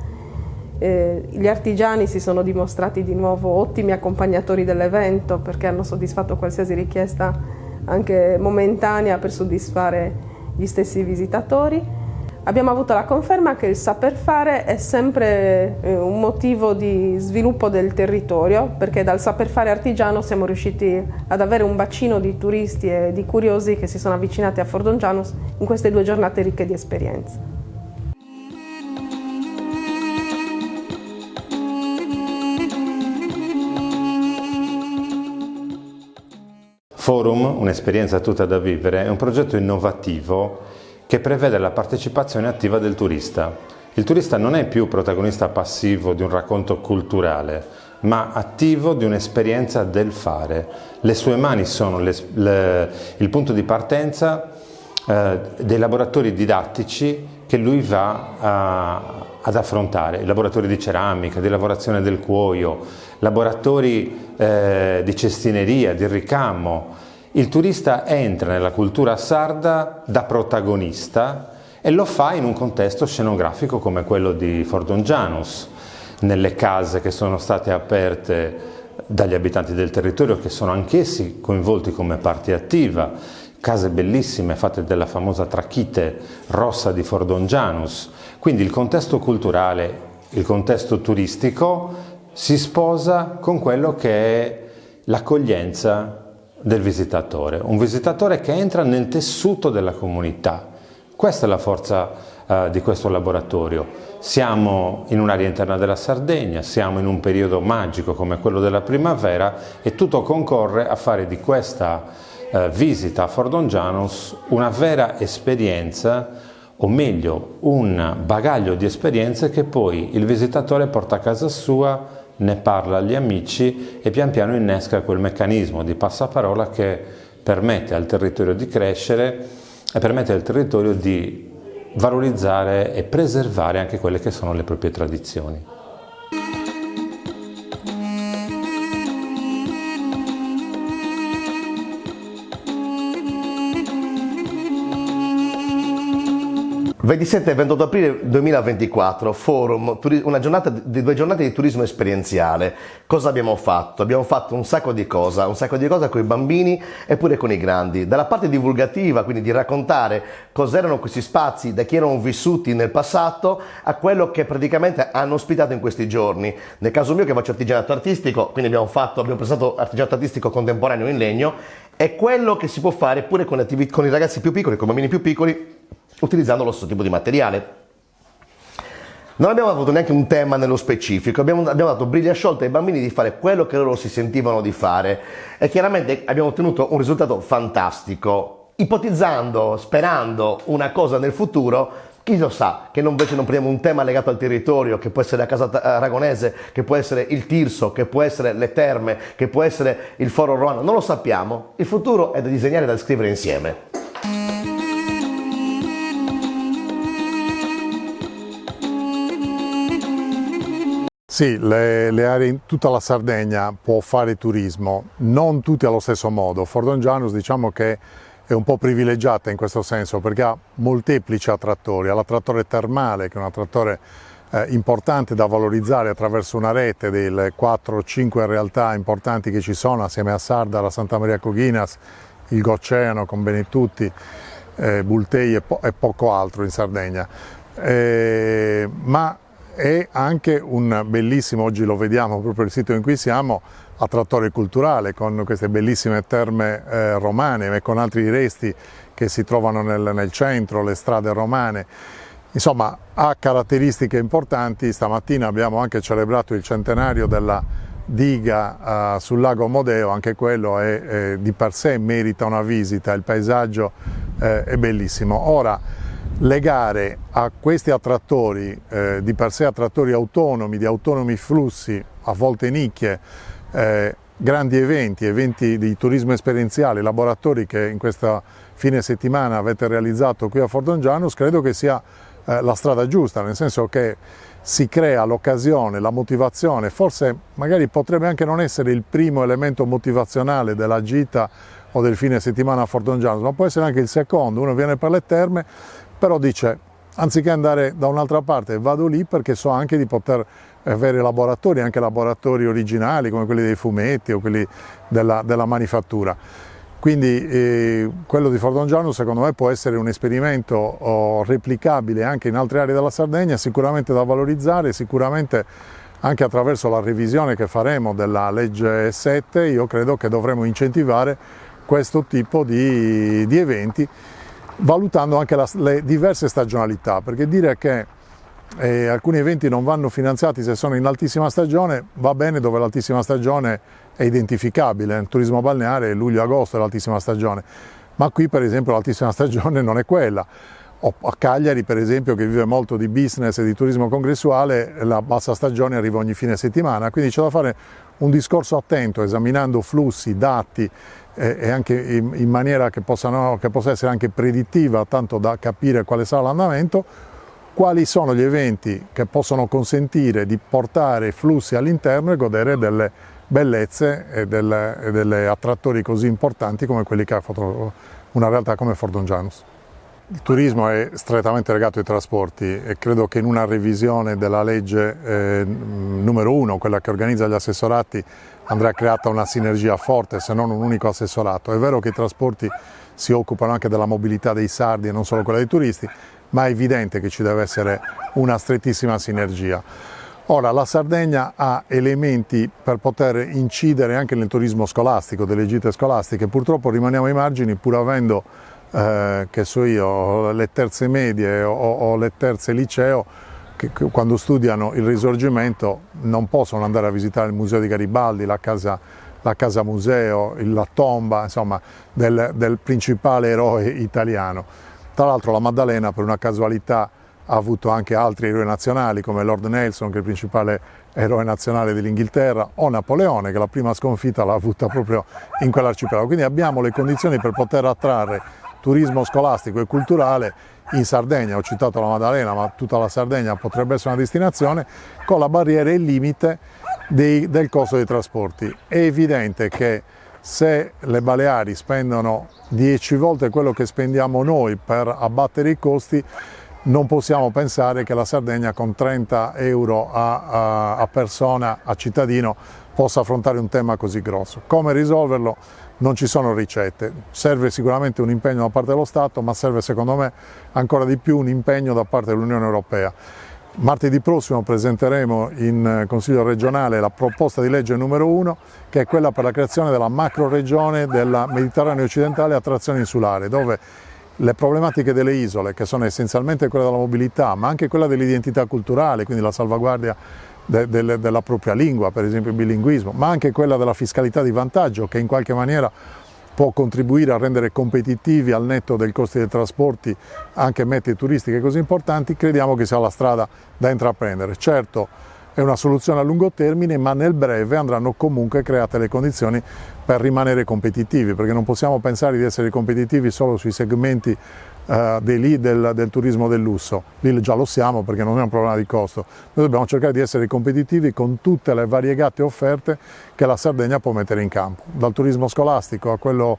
Gli artigiani si sono dimostrati di nuovo ottimi accompagnatori dell'evento perché hanno soddisfatto qualsiasi richiesta anche momentanea per soddisfare gli stessi visitatori. Abbiamo avuto la conferma che il saper fare è sempre un motivo di sviluppo del territorio, perché dal saper fare artigiano siamo riusciti ad avere un bacino di turisti e di curiosi che si sono avvicinati a Fordongianus in queste 2 giornate ricche di esperienze. Forum, un'esperienza tutta da vivere, è un progetto innovativo che prevede la partecipazione attiva del turista. Il turista non è più protagonista passivo di un racconto culturale, ma attivo di un'esperienza del fare. Le sue mani sono il punto di partenza dei laboratori didattici che lui va ad affrontare, i laboratori di ceramica, di lavorazione del cuoio, laboratori di cestineria, di ricamo. Il turista entra nella cultura sarda da protagonista e lo fa in un contesto scenografico come quello di Fordongianus, nelle case che sono state aperte dagli abitanti del territorio che sono anch'essi coinvolti come parte attiva, case bellissime fatte della famosa trachite rossa di Fordongianus. Quindi il contesto culturale, il contesto turistico si sposa con quello che è l'accoglienza del visitatore, un visitatore che entra nel tessuto della comunità. Questa è la forza di questo laboratorio. Siamo in un'area interna della Sardegna, siamo in un periodo magico come quello della primavera e tutto concorre a fare di questa visita a Fordongianus una vera esperienza, o meglio un bagaglio di esperienze che poi il visitatore porta a casa sua, ne parla agli amici e pian piano innesca quel meccanismo di passaparola che permette al territorio di crescere e permette al territorio di valorizzare e preservare anche quelle che sono le proprie tradizioni. 27 e 28 aprile 2024, Forum, una giornata di 2 giornate di turismo esperienziale. Cosa abbiamo fatto? Abbiamo fatto un sacco di cose con i bambini e pure con i grandi. Dalla parte divulgativa, quindi di raccontare cos'erano questi spazi, da chi erano vissuti nel passato, a quello che praticamente hanno ospitato in questi giorni. Nel caso mio che faccio artigianato artistico, quindi abbiamo prestato artigianato artistico contemporaneo in legno, è quello che si può fare pure con i ragazzi più piccoli, con i bambini più piccoli, utilizzando lo stesso tipo di materiale. Non abbiamo avuto neanche un tema nello specifico, abbiamo dato briglia sciolta ai bambini di fare quello che loro si sentivano di fare e chiaramente abbiamo ottenuto un risultato fantastico, ipotizzando, sperando una cosa nel futuro. Chi lo sa, che invece non prendiamo un tema legato al territorio, che può essere la Casa Aragonese, che può essere il Tirso, che può essere le Terme, che può essere il Foro Romano, non lo sappiamo. Il futuro è da disegnare e da scrivere insieme. Sì, le aree in tutta la Sardegna può fare turismo, non tutti allo stesso modo. Fordongianus diciamo che è un po' privilegiata in questo senso perché ha molteplici attrattori, ha l'attrattore termale che è un attrattore importante da valorizzare attraverso una rete delle 4-5 realtà importanti che ci sono assieme a Sardara, Santa Maria Coghinas, il Gocceano con Benetutti, Bultei e poco altro in Sardegna. Ma è anche un bellissimo, oggi lo vediamo proprio il sito in cui siamo, attrattore culturale con queste bellissime terme romane e con altri resti che si trovano nel centro, le strade romane. Insomma, ha caratteristiche importanti. Stamattina abbiamo anche celebrato il centenario della diga sul lago Modeo, anche quello di per sé merita una visita, il paesaggio è bellissimo. Ora, legare a questi attrattori, di per sé attrattori autonomi, di autonomi flussi, a volte nicchie, grandi eventi di turismo esperienziale, laboratori che in questa fine settimana avete realizzato qui a Fordongianus, credo che sia la strada giusta, nel senso che si crea l'occasione, la motivazione, forse magari potrebbe anche non essere il primo elemento motivazionale della gita o del fine settimana a Fordongianus, ma può essere anche il secondo. Uno viene per le terme, però dice, anziché andare da un'altra parte, vado lì perché so anche di poter avere laboratori, anche laboratori originali come quelli dei fumetti o quelli della manifattura. Quindi quello di Fordongianus secondo me può essere un esperimento replicabile anche in altre aree della Sardegna, sicuramente da valorizzare, sicuramente anche attraverso la revisione che faremo della legge 7, io credo che dovremo incentivare questo tipo di eventi, valutando anche le diverse stagionalità, perché dire che alcuni eventi non vanno finanziati se sono in altissima stagione va bene dove l'altissima stagione è identificabile. Il turismo balneare luglio-agosto è l'altissima stagione, ma qui per esempio l'altissima stagione non è quella. O a Cagliari per esempio, che vive molto di business e di turismo congressuale, la bassa stagione arriva ogni fine settimana, quindi c'è da fare un discorso attento, esaminando flussi, dati e anche in maniera che possa essere anche predittiva, tanto da capire quale sarà l'andamento, quali sono gli eventi che possono consentire di portare flussi all'interno e godere delle bellezze e delle attrattori così importanti come quelli che ha fatto una realtà come Fordongianus. Il turismo è strettamente legato ai trasporti e credo che in una revisione della legge numero 1, quella che organizza gli assessorati, andrà creata una sinergia forte, se non un unico assessorato. È vero che i trasporti si occupano anche della mobilità dei sardi e non solo quella dei turisti, ma è evidente che ci deve essere una strettissima sinergia. Ora, la Sardegna ha elementi per poter incidere anche nel turismo scolastico, delle gite scolastiche. Purtroppo rimaniamo ai margini, pur avendo che so io, le terze medie o le terze liceo, che quando studiano il Risorgimento non possono andare a visitare il Museo di Garibaldi, la casa museo, la tomba, insomma, del principale eroe italiano. Tra l'altro la Maddalena, per una casualità, ha avuto anche altri eroi nazionali come Lord Nelson, che è il principale eroe nazionale dell'Inghilterra, o Napoleone, che la prima sconfitta l'ha avuta proprio in quell'arcipelago. Quindi abbiamo le condizioni per poter attrarre turismo scolastico e culturale in Sardegna. Ho citato la Maddalena, ma tutta la Sardegna potrebbe essere una destinazione, con la barriera e il limite del costo dei trasporti. È evidente che se le Baleari spendono 10 volte quello che spendiamo noi per abbattere i costi, non possiamo pensare che la Sardegna con 30 euro a persona, a cittadino, possa affrontare un tema così grosso. Come risolverlo? Non ci sono ricette, serve sicuramente un impegno da parte dello Stato, ma serve secondo me ancora di più un impegno da parte dell'Unione Europea. Martedì prossimo presenteremo in Consiglio regionale la proposta di legge numero 1, che è quella per la creazione della macro regione della Mediterraneo occidentale a trazione insulare, dove le problematiche delle isole, che sono essenzialmente quella della mobilità, ma anche quella dell'identità culturale, quindi la salvaguardia della propria lingua, per esempio il bilinguismo, ma anche quella della fiscalità di vantaggio, che in qualche maniera può contribuire a rendere competitivi al netto dei costi dei trasporti anche mete turistiche così importanti, crediamo che sia la strada da intraprendere. Certo, è una soluzione a lungo termine, ma nel breve andranno comunque create le condizioni per rimanere competitivi, perché non possiamo pensare di essere competitivi solo sui segmenti del turismo del lusso. Lì già lo siamo perché non è un problema di costo. Noi dobbiamo cercare di essere competitivi con tutte le variegate offerte che la Sardegna può mettere in campo, dal turismo scolastico a quello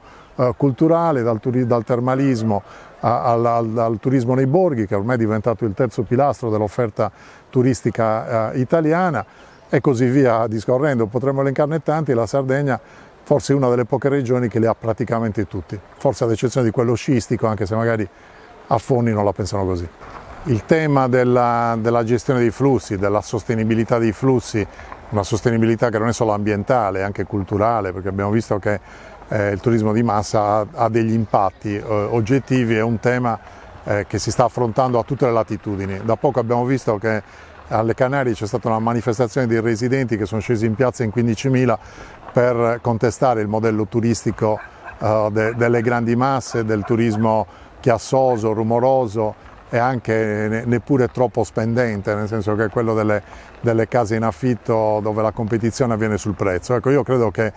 culturale, dal termalismo al turismo nei borghi, che ormai è diventato il terzo pilastro dell'offerta turistica italiana, e così via discorrendo. Potremmo elencarne tanti. La Sardegna forse è una delle poche regioni che li ha praticamente tutti, forse ad eccezione di quello sciistico, anche se magari a Fonni non la pensano così. Il tema della gestione dei flussi, della sostenibilità dei flussi, una sostenibilità che non è solo ambientale, è anche culturale, perché abbiamo visto che il turismo di massa ha degli impatti oggettivi, è un tema che si sta affrontando a tutte le latitudini. Da poco abbiamo visto che alle Canarie c'è stata una manifestazione di residenti che sono scesi in piazza in 15.000 per contestare il modello turistico delle grandi masse, del turismo chiassoso, rumoroso e anche neppure troppo spendente, nel senso che è quello delle case in affitto dove la competizione avviene sul prezzo. Ecco, io credo che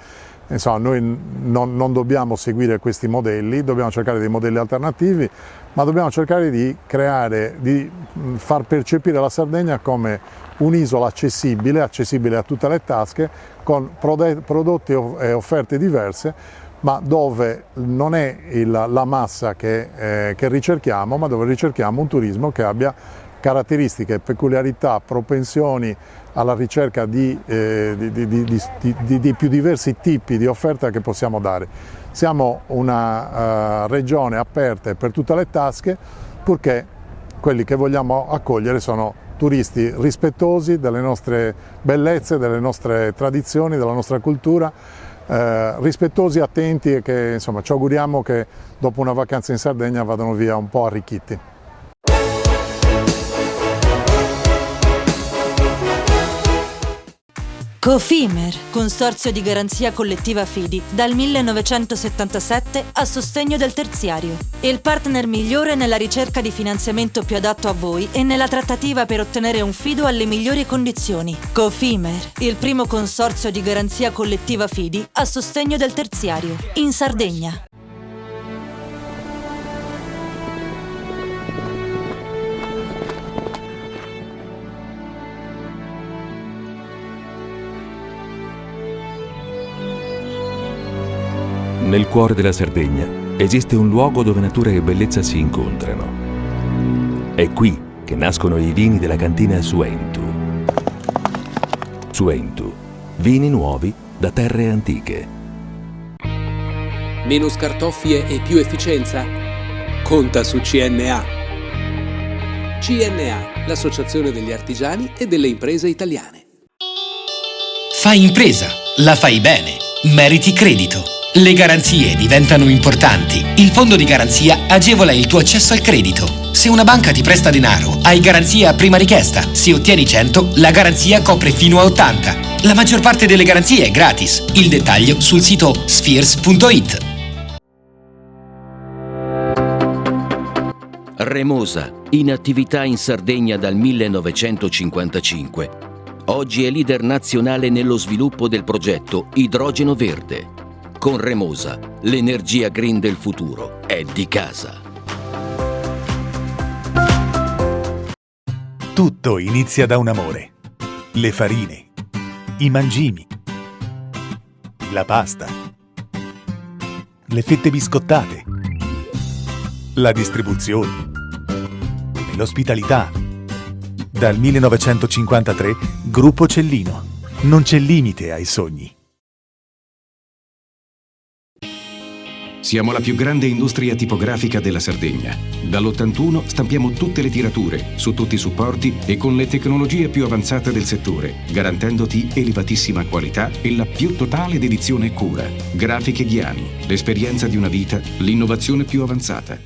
insomma, noi non dobbiamo seguire questi modelli, dobbiamo cercare dei modelli alternativi, ma dobbiamo cercare di far percepire la Sardegna come un'isola accessibile a tutte le tasche, con prodotti e offerte diverse, ma dove non è la massa che ricerchiamo, ma dove ricerchiamo un turismo che abbia caratteristiche, peculiarità, propensioni alla ricerca di più diversi tipi di offerta che possiamo dare. Siamo una regione aperta per tutte le tasche, purché quelli che vogliamo accogliere sono turisti rispettosi delle nostre bellezze, delle nostre tradizioni, della nostra cultura, rispettosi, attenti, e che insomma ci auguriamo che dopo una vacanza in Sardegna vadano via un po' arricchiti. Cofimer, consorzio di garanzia collettiva Fidi, dal 1977 a sostegno del terziario. Il partner migliore nella ricerca di finanziamento più adatto a voi e nella trattativa per ottenere un fido alle migliori condizioni. Cofimer, il primo consorzio di garanzia collettiva Fidi a sostegno del terziario, in Sardegna. Nel cuore della Sardegna esiste un luogo dove natura e bellezza si incontrano. È qui che nascono i vini della cantina Suentu. Suentu, vini nuovi da terre antiche. Meno scartoffie e più efficienza? Conta su CNA. CNA, l'associazione degli artigiani e delle imprese italiane. Fai impresa, la fai bene, meriti credito. Le garanzie diventano importanti. Il fondo di garanzia agevola il tuo accesso al credito. Se una banca ti presta denaro, hai garanzia a prima richiesta. Se ottieni 100, la garanzia copre fino a 80. La maggior parte delle garanzie è gratis. Il dettaglio sul sito spheres.it. Remosa, in attività in Sardegna dal 1955. Oggi è leader nazionale nello sviluppo del progetto Idrogeno Verde. Con Remosa, l'energia green del futuro è di casa. Tutto inizia da un amore. Le farine, i mangimi, la pasta, le fette biscottate, la distribuzione l'attenzione, l'ospitalità. Dal 1953, Gruppo Cellino. Non c'è limite ai sogni. Siamo la più grande industria tipografica della Sardegna. Dall'81 stampiamo tutte le tirature, su tutti i supporti e con le tecnologie più avanzate del settore, garantendoti elevatissima qualità e la più totale dedizione e cura. Grafiche Ghiani, l'esperienza di una vita, l'innovazione più avanzata.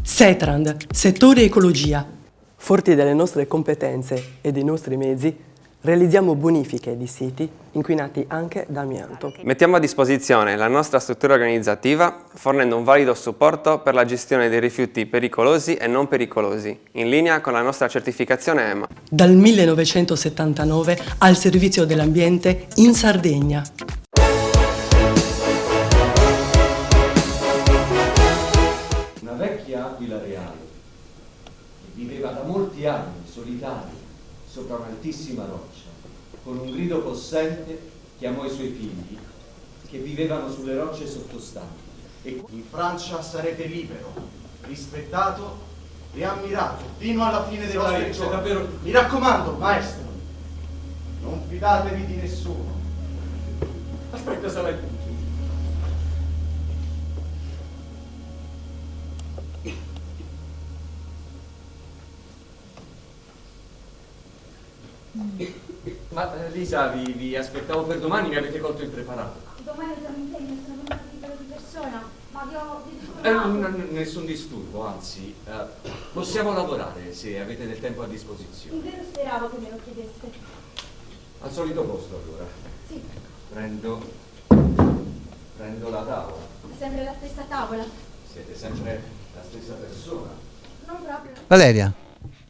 Setrand, settore ecologia. Forti delle nostre competenze e dei nostri mezzi, realizziamo bonifiche di siti inquinati anche da amianto. Mettiamo a disposizione la nostra struttura organizzativa fornendo un valido supporto per la gestione dei rifiuti pericolosi e non pericolosi, in linea con la nostra certificazione EMA. Dal 1979 al servizio dell'ambiente in Sardegna. Una vecchia aquila reale che viveva da molti anni solitaria sopra un'altissima roccia, con un grido possente chiamò i suoi figli che vivevano sulle rocce sottostanti. In Francia sarete libero, rispettato e ammirato fino alla fine dei vostri giorni. Mi raccomando, maestro, non fidatevi di nessuno. Aspetta, sarai tu. Ma Lisa, vi aspettavo per domani, mi avete colto impreparato. Domani ho già un impegno, sono venuta qui per di persona, ma vi ho disturbato. Nessun disturbo, anzi, possiamo lavorare se avete del tempo a disposizione. In vero speravo che me lo chiedeste. Al solito posto allora. Sì. Prendo la tavola. È sempre la stessa tavola. Siete sempre la stessa persona. Non proprio. Valeria,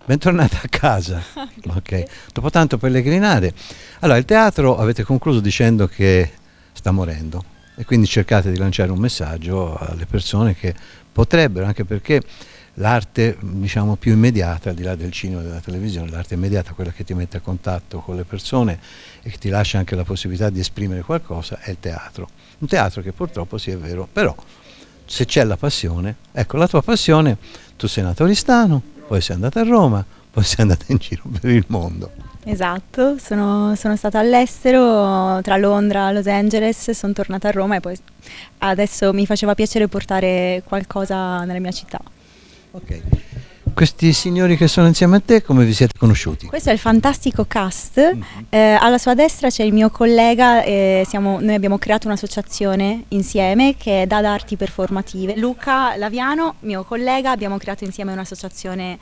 bentornata a casa. Ok, dopo tanto pellegrinare. Allora, il teatro avete concluso dicendo che sta morendo e quindi cercate di lanciare un messaggio alle persone che potrebbero, anche perché l'arte, diciamo, più immediata, al di là del cinema e della televisione, l'arte immediata, quella che ti mette a contatto con le persone e che ti lascia anche la possibilità di esprimere qualcosa, è il teatro. Un teatro che purtroppo sì, è vero, però se c'è la passione, ecco, la tua passione, tu sei nato a Oristano, poi sei andata a Roma, poi sei andata in giro per il mondo. Esatto, sono stata all'estero, tra Londra e Los Angeles, sono tornata a Roma e poi adesso mi faceva piacere portare qualcosa nella mia città. Ok. Questi signori che sono insieme a te, come vi siete conosciuti? Questo è il fantastico cast, alla sua destra c'è il mio collega, noi abbiamo creato un'associazione insieme che è Dada Arti Performative. Luca Laviano, mio collega, abbiamo creato insieme un'associazione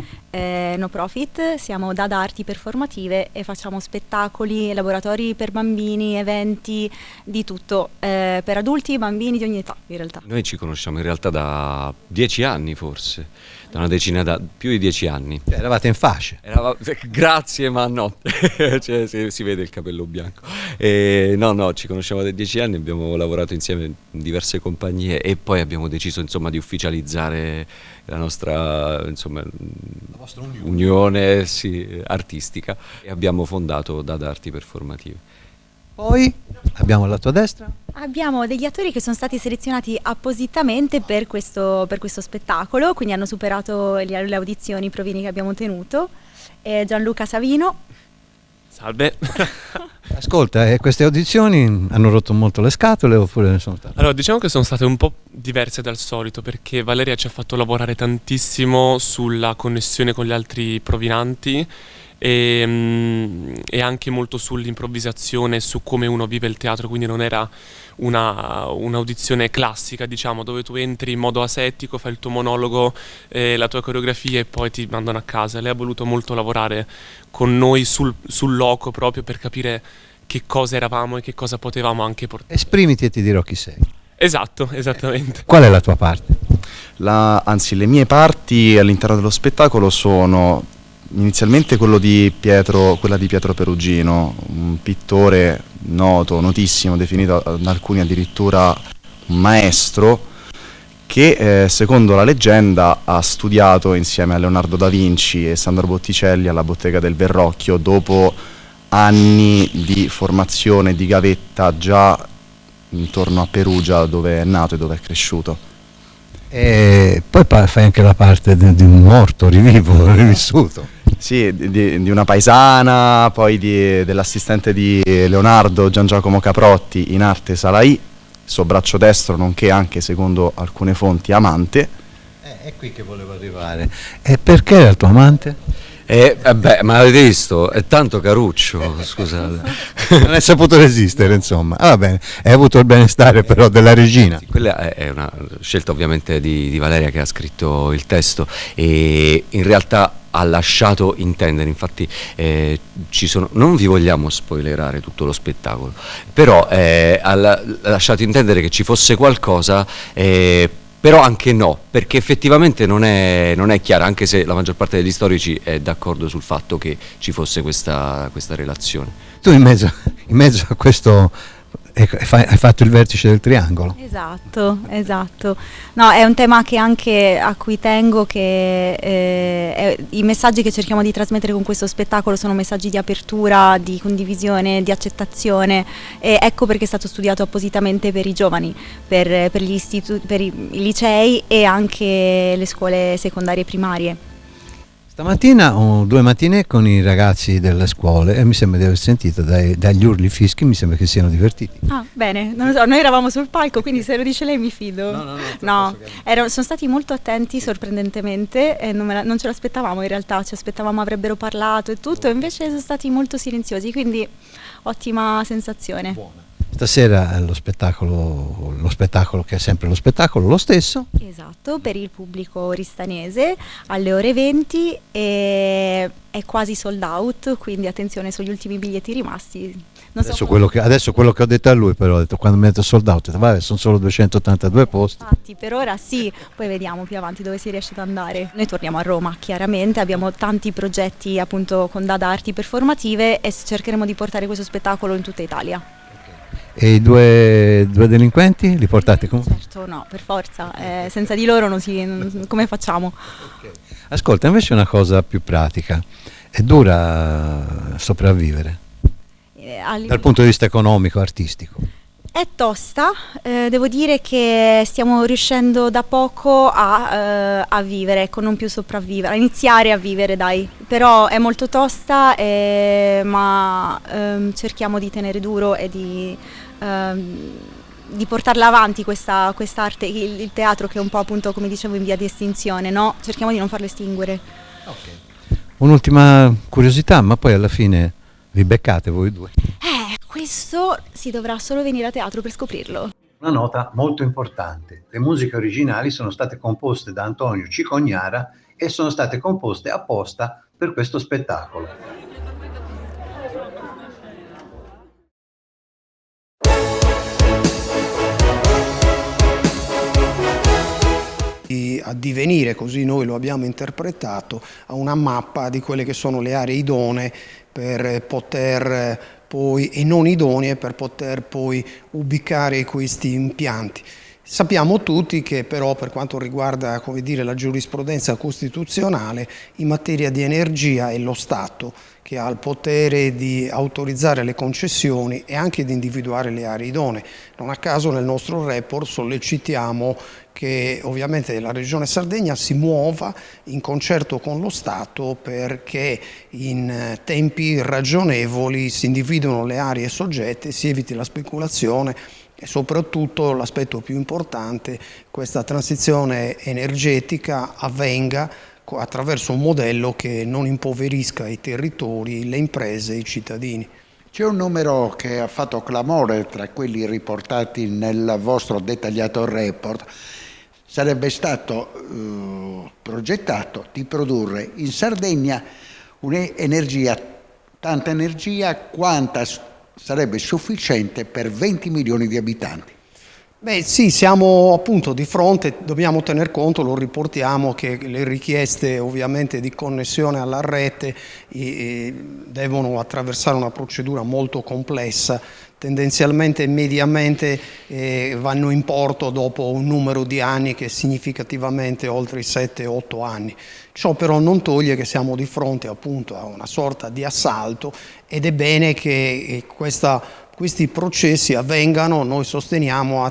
no profit, siamo Dada Arti Performative e facciamo spettacoli, laboratori per bambini, eventi, di tutto, per adulti, bambini di ogni età in realtà. Noi ci conosciamo in realtà da 10 anni forse. Da una decina, da più di 10 anni. Eravate in fasce? Grazie, ma no, cioè, si vede il capello bianco. No, ci conosciamo da 10 anni, abbiamo lavorato insieme in diverse compagnie e poi abbiamo deciso, insomma, di ufficializzare la nostra, insomma, la vostra unione artistica e abbiamo fondato Dada Arti Performative. Poi abbiamo alla tua destra? Abbiamo degli attori che sono stati selezionati appositamente per questo spettacolo, quindi hanno superato le audizioni, i provini che abbiamo tenuto. Gianluca Savino. Salve. Ascolta, queste audizioni hanno rotto molto le scatole oppure ne sono state? Allora, diciamo che sono state un po' diverse dal solito perché Valeria ci ha fatto lavorare tantissimo sulla connessione con gli altri provinanti e anche molto sull'improvvisazione, su come uno vive il teatro, quindi non era un'audizione classica, diciamo, dove tu entri in modo asettico, fai il tuo monologo, la tua coreografia e poi ti mandano a casa. Lei ha voluto molto lavorare con noi sul loco proprio per capire che cosa eravamo e che cosa potevamo anche portare. Esprimiti e ti dirò chi sei. Esatto, esattamente. Qual è la tua parte? Anzi, le mie parti all'interno dello spettacolo sono inizialmente quella di Pietro Perugino, un pittore notissimo, definito da alcuni addirittura un maestro, che secondo la leggenda ha studiato insieme a Leonardo da Vinci e Sandro Botticelli alla Bottega del Verrocchio dopo anni di formazione di gavetta già intorno a Perugia, dove è nato e dove è cresciuto. E poi fai anche la parte di un morto, rivivo, rivissuto. Sì, di una paesana, poi dell'assistente di Leonardo, Gian Giacomo Caprotti, in arte Salai, suo braccio destro, nonché anche, secondo alcune fonti, amante. È qui che volevo arrivare. E perché era il tuo amante? Ma avete visto? È tanto caruccio, scusate. Non hai saputo resistere, insomma. Va bene, hai avuto il benestare però della regina. Sì, quella è una scelta ovviamente di Valeria, che ha scritto il testo, e in realtà ha lasciato intendere, infatti non vi vogliamo spoilerare tutto lo spettacolo, però ha lasciato intendere che ci fosse qualcosa, però anche no, perché effettivamente non è chiara, anche se la maggior parte degli storici è d'accordo sul fatto che ci fosse questa relazione. Tu in mezzo a questo hai fatto il vertice del triangolo. Esatto. No, è un tema che anche a cui tengo, che i messaggi che cerchiamo di trasmettere con questo spettacolo sono messaggi di apertura, di condivisione, di accettazione, e ecco perché è stato studiato appositamente per i giovani, per gli per i licei e anche le scuole secondarie e primarie. Stamattina ho 2 mattine con i ragazzi delle scuole e mi sembra di aver sentito dagli urli fischi, mi sembra che siano divertiti. Ah, bene, non lo so, noi eravamo sul palco, quindi se lo dice lei mi fido. No, sono stati molto attenti, sorprendentemente, e non ce l'aspettavamo in realtà, ci aspettavamo avrebbero parlato e tutto, invece sono stati molto silenziosi, quindi ottima sensazione. Buona. Stasera lo spettacolo che è sempre lo spettacolo, lo stesso. Esatto, per il pubblico ristanese alle ore 20, e è quasi sold out, quindi attenzione sugli ultimi biglietti rimasti. Adesso quello che ho detto a lui, però ho detto, quando mi ha detto sold out, ho detto, vabbè, sono solo 282 posti. Infatti, per ora sì, poi vediamo più avanti dove si riesce ad andare. Noi torniamo a Roma, chiaramente, abbiamo tanti progetti appunto con Dada Arti Performative e cercheremo di portare questo spettacolo in tutta Italia. E i due delinquenti li portate comunque? Certo, no, per forza, senza di loro come facciamo? Okay. Ascolta, invece una cosa più pratica, è dura sopravvivere dal punto di vista economico, artistico? È tosta, devo dire che stiamo riuscendo da poco a vivere, ecco, non più sopravvivere, a iniziare a vivere, dai, però è molto tosta, ma cerchiamo di tenere duro e di portarla avanti questa arte, il teatro che è un po', appunto, come dicevo, in via di estinzione, no? Cerchiamo di non farlo estinguere. Okay. Un'ultima curiosità, ma poi alla fine vi beccate voi due? Questo si dovrà solo venire a teatro per scoprirlo. Una nota molto importante: le musiche originali sono state composte da Antonio Cicognara e sono state composte apposta per questo spettacolo. A divenire, così noi lo abbiamo interpretato, a una mappa di quelle che sono le aree idonee per poter poi, e non idonee, per poter poi ubicare questi impianti. Sappiamo tutti che però, per quanto riguarda, come dire, la giurisprudenza costituzionale, in materia di energia è lo Stato che ha il potere di autorizzare le concessioni e anche di individuare le aree idonee. Non a caso nel nostro report sollecitiamo che ovviamente la Regione Sardegna si muova in concerto con lo Stato perché in tempi ragionevoli si individuino le aree soggette, si eviti la speculazione e soprattutto, l'aspetto più importante, questa transizione energetica avvenga attraverso un modello che non impoverisca i territori, le imprese e i cittadini. C'è un numero che ha fatto clamore tra quelli riportati nel vostro dettagliato report. Sarebbe stato progettato di produrre in Sardegna un'energia, tanta energia quanta sarebbe sufficiente per 20 milioni di abitanti. Beh sì, siamo appunto di fronte, dobbiamo tener conto, lo riportiamo, che le richieste ovviamente di connessione alla rete devono attraversare una procedura molto complessa, tendenzialmente mediamente vanno in porto dopo un numero di anni che è significativamente oltre i 7-8 anni. Ciò però non toglie che siamo di fronte appunto a una sorta di assalto ed è bene che questa questi processi avvengano, noi sosteniamo,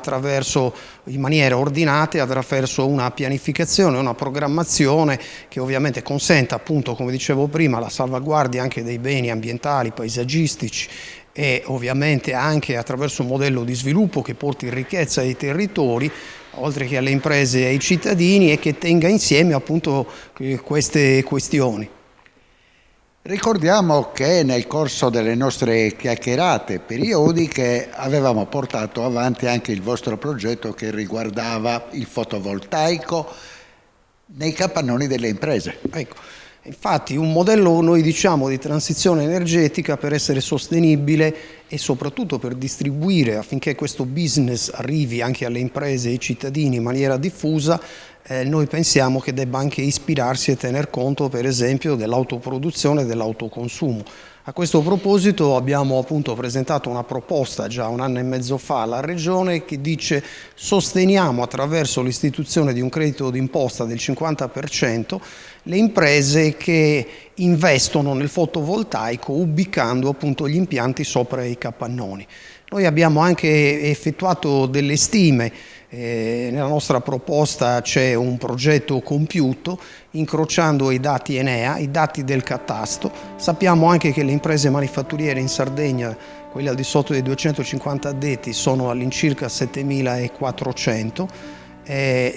in maniera ordinata, attraverso una pianificazione, una programmazione che ovviamente consenta, appunto, come dicevo prima, la salvaguardia anche dei beni ambientali, paesaggistici e ovviamente anche attraverso un modello di sviluppo che porti ricchezza ai territori, oltre che alle imprese e ai cittadini, e che tenga insieme appunto queste questioni. Ricordiamo che nel corso delle nostre chiacchierate periodiche avevamo portato avanti anche il vostro progetto che riguardava il fotovoltaico nei capannoni delle imprese. Ecco, infatti un modello, noi diciamo, di transizione energetica per essere sostenibile e soprattutto per distribuire, affinché questo business arrivi anche alle imprese e ai cittadini in maniera diffusa, noi pensiamo che debba anche ispirarsi e tener conto, per esempio, dell'autoproduzione e dell'autoconsumo. A questo proposito abbiamo appunto presentato una proposta già 1 anno e mezzo fa alla Regione che dice: sosteniamo attraverso l'istituzione di un credito d'imposta del 50% le imprese che investono nel fotovoltaico ubicando appunto gli impianti sopra i capannoni. Noi abbiamo anche effettuato delle stime. Nella nostra proposta c'è un progetto compiuto incrociando i dati Enea, i dati del catasto. Sappiamo anche che le imprese manifatturiere in Sardegna, quelle al di sotto dei 250 addetti, sono all'incirca 7.400.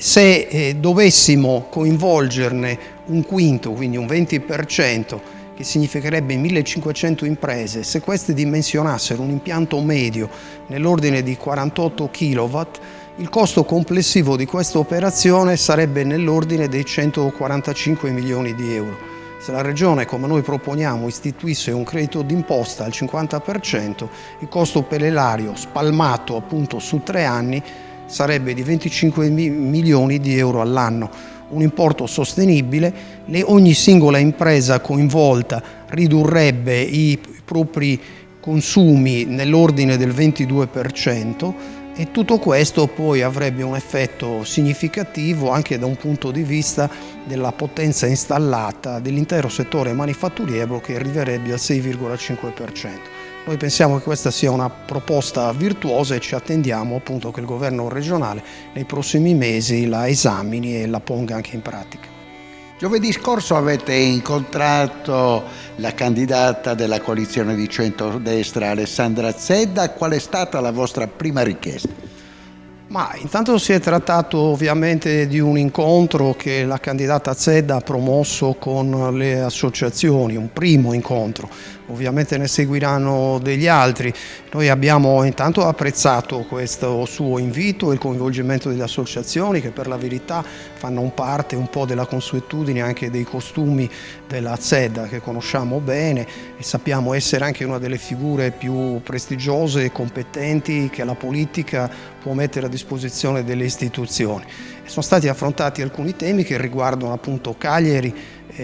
Se dovessimo coinvolgerne un quinto, quindi un 20%, che significherebbe 1.500 imprese, se queste dimensionassero un impianto medio nell'ordine di 48 kW, il costo complessivo di questa operazione sarebbe nell'ordine dei 145 milioni di euro. Se la Regione, come noi proponiamo, istituisse un credito d'imposta al 50%, il costo per l'erario spalmato appunto su 3 anni sarebbe di 25 milioni di euro all'anno. Un importo sostenibile, ogni singola impresa coinvolta ridurrebbe i propri consumi nell'ordine del 22%, e tutto questo poi avrebbe un effetto significativo anche da un punto di vista della potenza installata dell'intero settore manifatturiero, che arriverebbe al 6,5%. Noi pensiamo che questa sia una proposta virtuosa e ci attendiamo appunto che il governo regionale nei prossimi mesi la esamini e la ponga anche in pratica. Giovedì scorso avete incontrato la candidata della coalizione di centrodestra Alessandra Zedda. Qual è stata la vostra prima richiesta? Ma intanto si è trattato ovviamente di un incontro che la candidata Zedda ha promosso con le associazioni, un primo incontro. Ovviamente ne seguiranno degli altri. Noi abbiamo intanto apprezzato questo suo invito e il coinvolgimento delle associazioni, che per la verità fanno parte un po' della consuetudine anche dei costumi della Zedda, che conosciamo bene e sappiamo essere anche una delle figure più prestigiose e competenti che la politica può mettere a disposizione delle istituzioni. Sono stati affrontati alcuni temi che riguardano appunto Cagliari,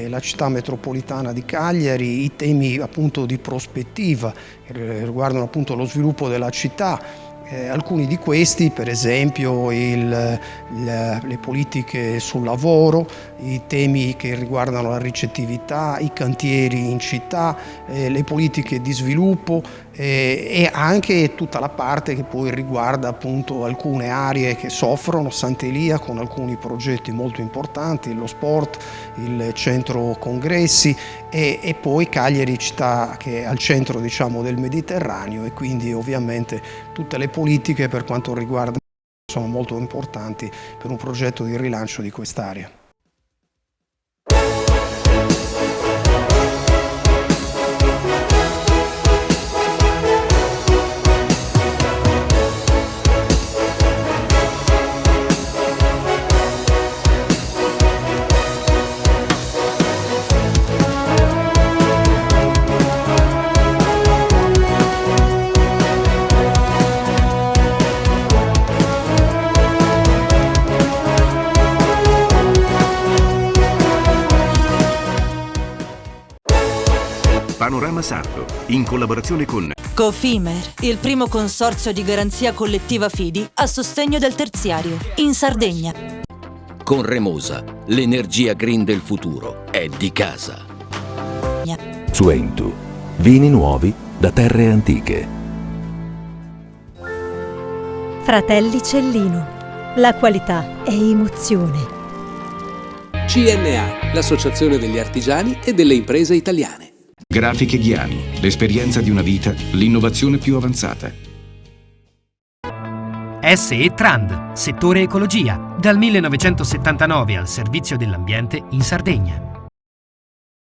la città metropolitana di Cagliari, i temi appunto di prospettiva che riguardano appunto lo sviluppo della città. Alcuni di questi, per esempio le politiche sul lavoro, i temi che riguardano la ricettività, i cantieri in città, le politiche di sviluppo e anche tutta la parte che poi riguarda appunto alcune aree che soffrono, Sant'Elia con alcuni progetti molto importanti, lo sport, il centro congressi e poi Cagliari, città che è al centro diciamo del Mediterraneo, e quindi ovviamente tutte le politiche per quanto riguarda sono molto importanti per un progetto di rilancio di quest'area. Panorama Sardo, in collaborazione con Cofimer, il primo consorzio di garanzia collettiva Fidi a sostegno del terziario, in Sardegna. Con Remosa, l'energia green del futuro è di casa. Suentu, vini nuovi da terre antiche. Fratelli Cellino. La qualità è emozione. CNA, l'associazione degli artigiani e delle imprese italiane. Grafiche Ghiani, l'esperienza di una vita, l'innovazione più avanzata. SE Trand, settore ecologia, dal 1979 al servizio dell'ambiente in Sardegna.